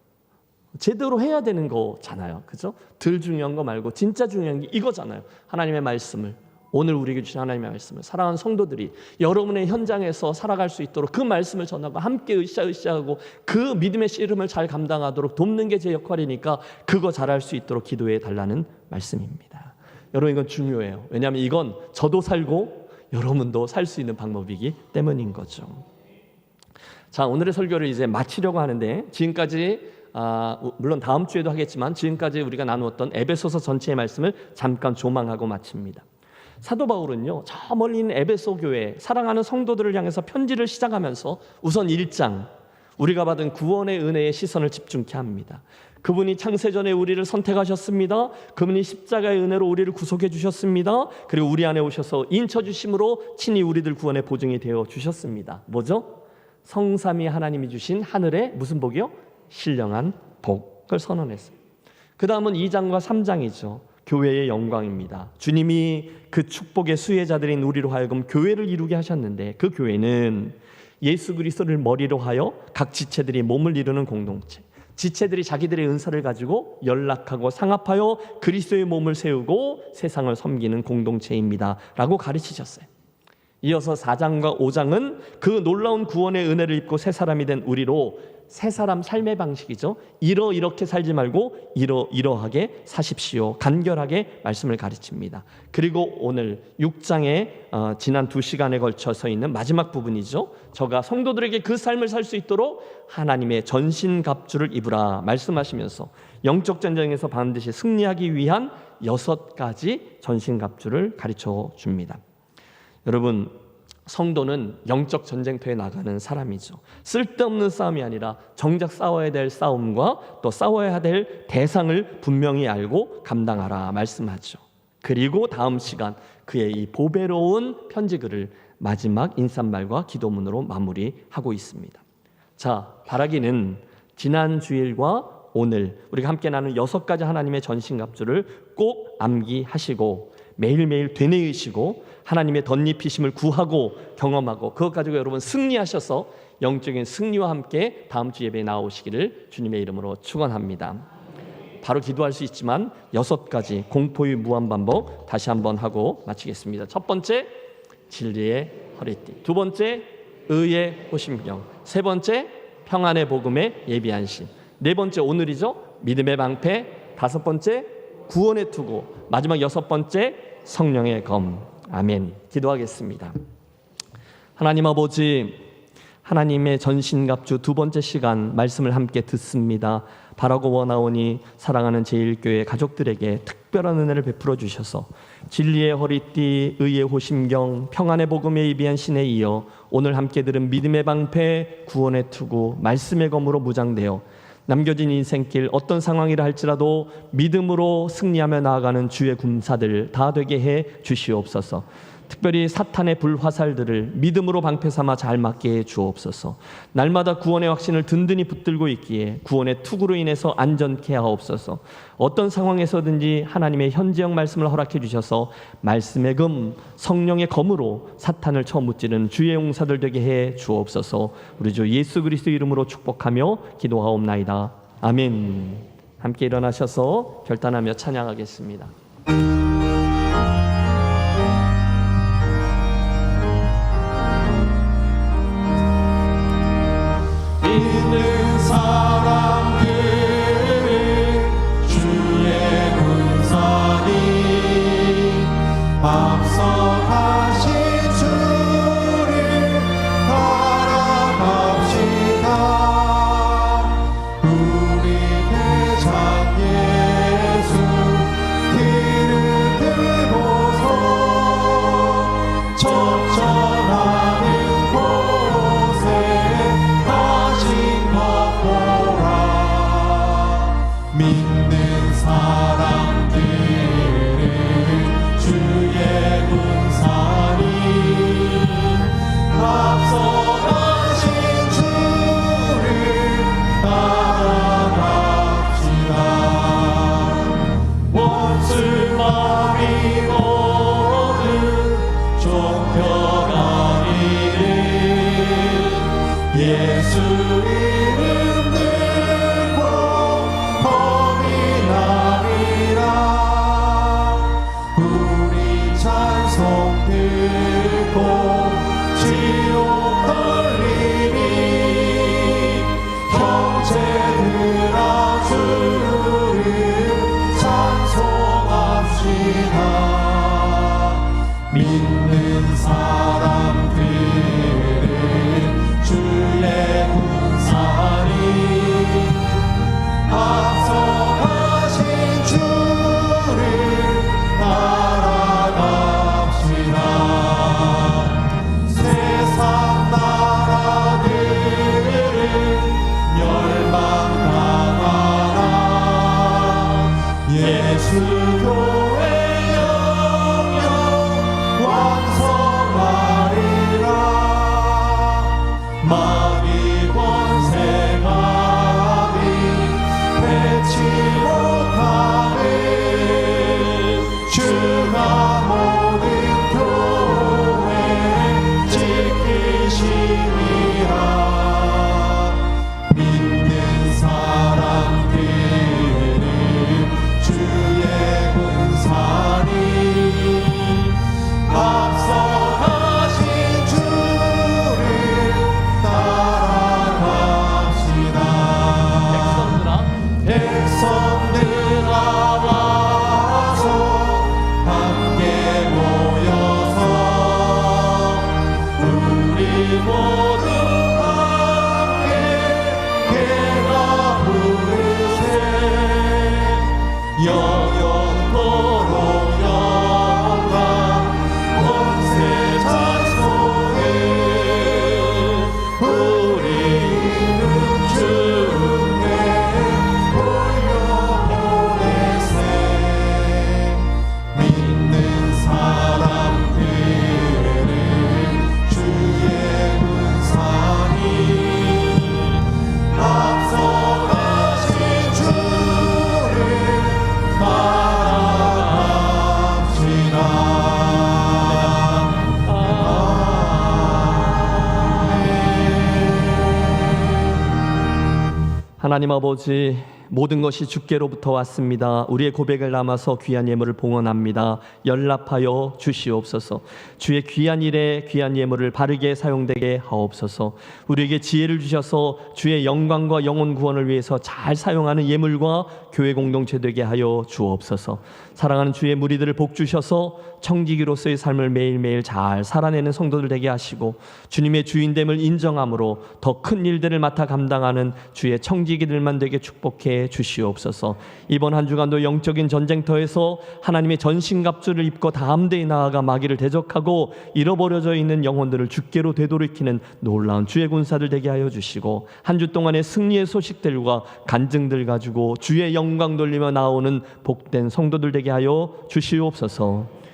제대로 해야 되는 거잖아요. 그죠? 덜 중요한 거 말고 진짜 중요한 게 이거잖아요. 하나님의 말씀을, 오늘 우리에게 주신 하나님의 말씀을 사랑하는 성도들이 여러분의 현장에서 살아갈 수 있도록 그 말씀을 전하고 함께 으쌰으쌰하고 그 믿음의 씨름을 잘 감당하도록 돕는 게 제 역할이니까 그거 잘할 수 있도록 기도해 달라는 말씀입니다. 여러분, 이건 중요해요. 왜냐하면 이건 저도 살고 여러분도 살 수 있는 방법이기 때문인 거죠. 자, 오늘의 설교를 이제 마치려고 하는데, 지금까지 물론 다음 주에도 하겠지만 지금까지 우리가 나누었던 에베소서 전체의 말씀을 잠깐 조망하고 마칩니다. 사도 바울은요, 저 멀리 있는 에베소 교회 사랑하는 성도들을 향해서 편지를 시작하면서 우선 1장 우리가 받은 구원의 은혜에 시선을 집중케 합니다. 그분이 창세전에 우리를 선택하셨습니다. 그분이 십자가의 은혜로 우리를 구속해 주셨습니다. 그리고 우리 안에 오셔서 인쳐주심으로 친히 우리들 구원의 보증이 되어 주셨습니다. 뭐죠? 성삼위 하나님이 주신 하늘의 무슨 복이요? 신령한 복을 선언했어요. 그 다음은 2장과 3장이죠. 교회의 영광입니다. 주님이 그 축복의 수혜자들인 우리로 하여금 교회를 이루게 하셨는데, 그 교회는 예수 그리스도를 머리로 하여 각 지체들이 몸을 이루는 공동체, 지체들이 자기들의 은사를 가지고 연락하고 상합하여 그리스도의 몸을 세우고 세상을 섬기는 공동체입니다 라고 가르치셨어요. 이어서 4장과 5장은 그 놀라운 구원의 은혜를 입고 새 사람이 된 우리로, 새 사람 삶의 방식이죠. 이렇게 살지 말고 이러하게 사십시오. 간결하게 말씀을 가르칩니다. 그리고 오늘 6장에 지난 2시간에 걸쳐서 있는 마지막 부분이죠. 저가 성도들에게 그 삶을 살 수 있도록 하나님의 전신갑주를 입으라 말씀하시면서 영적 전쟁에서 반드시 승리하기 위한 6가지 전신갑주를 가르쳐 줍니다. 여러분, 성도는 영적 전쟁터에 나가는 사람이죠. 쓸데없는 싸움이 아니라 정작 싸워야 될 싸움과 또 싸워야 될 대상을 분명히 알고 감당하라 말씀하죠. 그리고 다음 시간 그의 이 보배로운 편지글을 마지막 인사말과 기도문으로 마무리하고 있습니다. 자, 바라기는 지난 주일과 오늘 우리가 함께 나눈 6가지 하나님의 전신갑주를 꼭 암기하시고 매일매일 되뇌이시고 하나님의 덧입히심을 구하고 경험하고 그것 가지고 여러분 승리하셔서 영적인 승리와 함께 다음 주 예배에 나오시기를 주님의 이름으로 축원합니다. 바로 기도할 수 있지만 6가지 공포의 무한반복 다시 한번 하고 마치겠습니다. 첫 번째, 진리의 허리띠. 두 번째, 의의 호심경. 세 번째, 평안의 복음에 예비한 심. 네 번째, 오늘이죠. 믿음의 방패. 다섯 번째, 구원의 투구. 마지막 6번째, 성령의 검. 아멘. 기도하겠습니다. 하나님 아버지, 하나님의 전신갑주 2번째 시간 말씀을 함께 듣습니다. 바라고 원하오니 사랑하는 제1교회 가족들에게 특별한 은혜를 베풀어 주셔서 진리의 허리띠, 의의 호심경, 평안의 복음에 예비한 신에 이어 오늘 함께 들은 믿음의 방패, 구원의 투구, 말씀의 검으로 무장되어 남겨진 인생길 어떤 상황이라 할지라도 믿음으로 승리하며 나아가는 주의 군사들 다 되게 해 주시옵소서. 특별히 사탄의 불화살들을 믿음으로 방패 삼아 잘 맞게 해 주옵소서. 날마다 구원의 확신을 든든히 붙들고 있기에 구원의 투구로 인해서 안전케 하옵소서. 어떤 상황에서든지 하나님의 현재형 말씀을 허락해 주셔서 말씀의 검, 성령의 검으로 사탄을 쳐 무찌르는 주의 용사들 되게 해 주옵소서. 우리 주 예수 그리스도 이름으로 축복하며 기도하옵나이다. 아멘. 함께 일어나셔서 결단하며 찬양하겠습니다. 있는 사람들은 주의 군사니 앞서가신 주를 따라갑시다. 우리 대장 예수 그를 믿는 사람들은 주의 군사리 앞서가신 주를 따라갑시다. 세상 나라들은 멸망당하라. 예수 교회 영영 완성하리라. 마귀 권세감이 배치 못하는 주가 모든 교회 지키시리라. 믿는 사람들은 주의 군사리 앞서가신 주를 따라갑시다. 백성들아 와서 함께 모여서 우리 모두 함께 개가 부르세. 영영토록 영광 권세 찬송해. 우리 이름 주에 올려보내세. 믿는 사람들은 주의 군사니 앞서가신 주를 따라갑시다. 하나님 아버지, 모든 것이 주께로부터 왔습니다. 우리의 고백을 담아서 귀한 예물을 봉헌합니다. 연락하여 주시옵소서. 주의 귀한 일에 귀한 예물을 바르게 사용되게 하옵소서. 우리에게 지혜를 주셔서 주의 영광과 영혼 구원을 위해서 잘 사용하는 예물과 교회 공동체 되게 하여 주옵소서. 사랑하는 주의 무리들을 복 주셔서 청지기로서의 삶을 매일매일 잘 살아내는 성도들 되게 하시고, 주님의 주인됨을 인정함으로 더 큰 일들을 맡아 감당하는 주의 청지기들만 되게 축복해 주시옵소서. 이번 한 주간도 영적인 전쟁터에서 하나님의 전신갑주를 입고 담대히 나아가 마귀를 대적하고 잃어버려져 있는 영혼들을 주께로 되돌이키는 놀라운 주의 군사들 되게 하여 주시고, 한 주 동안의 승리의 소식들과 간증들 가지고 주의 영광 돌리며 나오는 복된 성도들 되게 하여 주시옵소서.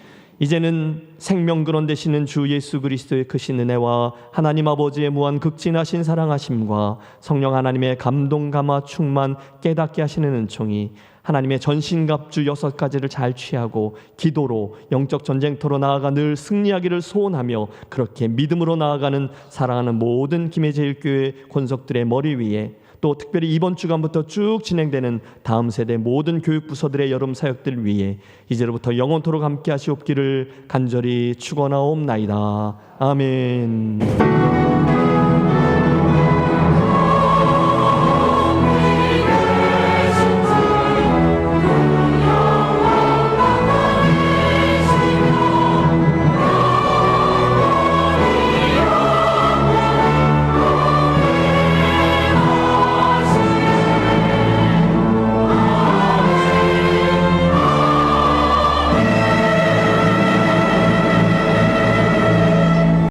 이제는 생명근원 되시는 주 예수 그리스도의 크신 은혜와 하나님 아버지의 무한 극진하신 사랑하심과 성령 하나님의 감동 감화 충만 깨닫게 하시는 은총이 하나님의 전신갑주 6가지를 잘 취하고 기도로 영적 전쟁터로 나아가 늘 승리하기를 소원하며 그렇게 믿음으로 나아가는 사랑하는 모든 김해제일교회 권속들의 머리 위에, 또 특별히 이번 주간부터 쭉 진행되는 다음 세대 모든 교육부서들의 여름 사역들 위해 이제로부터 영원토록 함께 하시옵기를 간절히 축원하옵나이다. 아멘.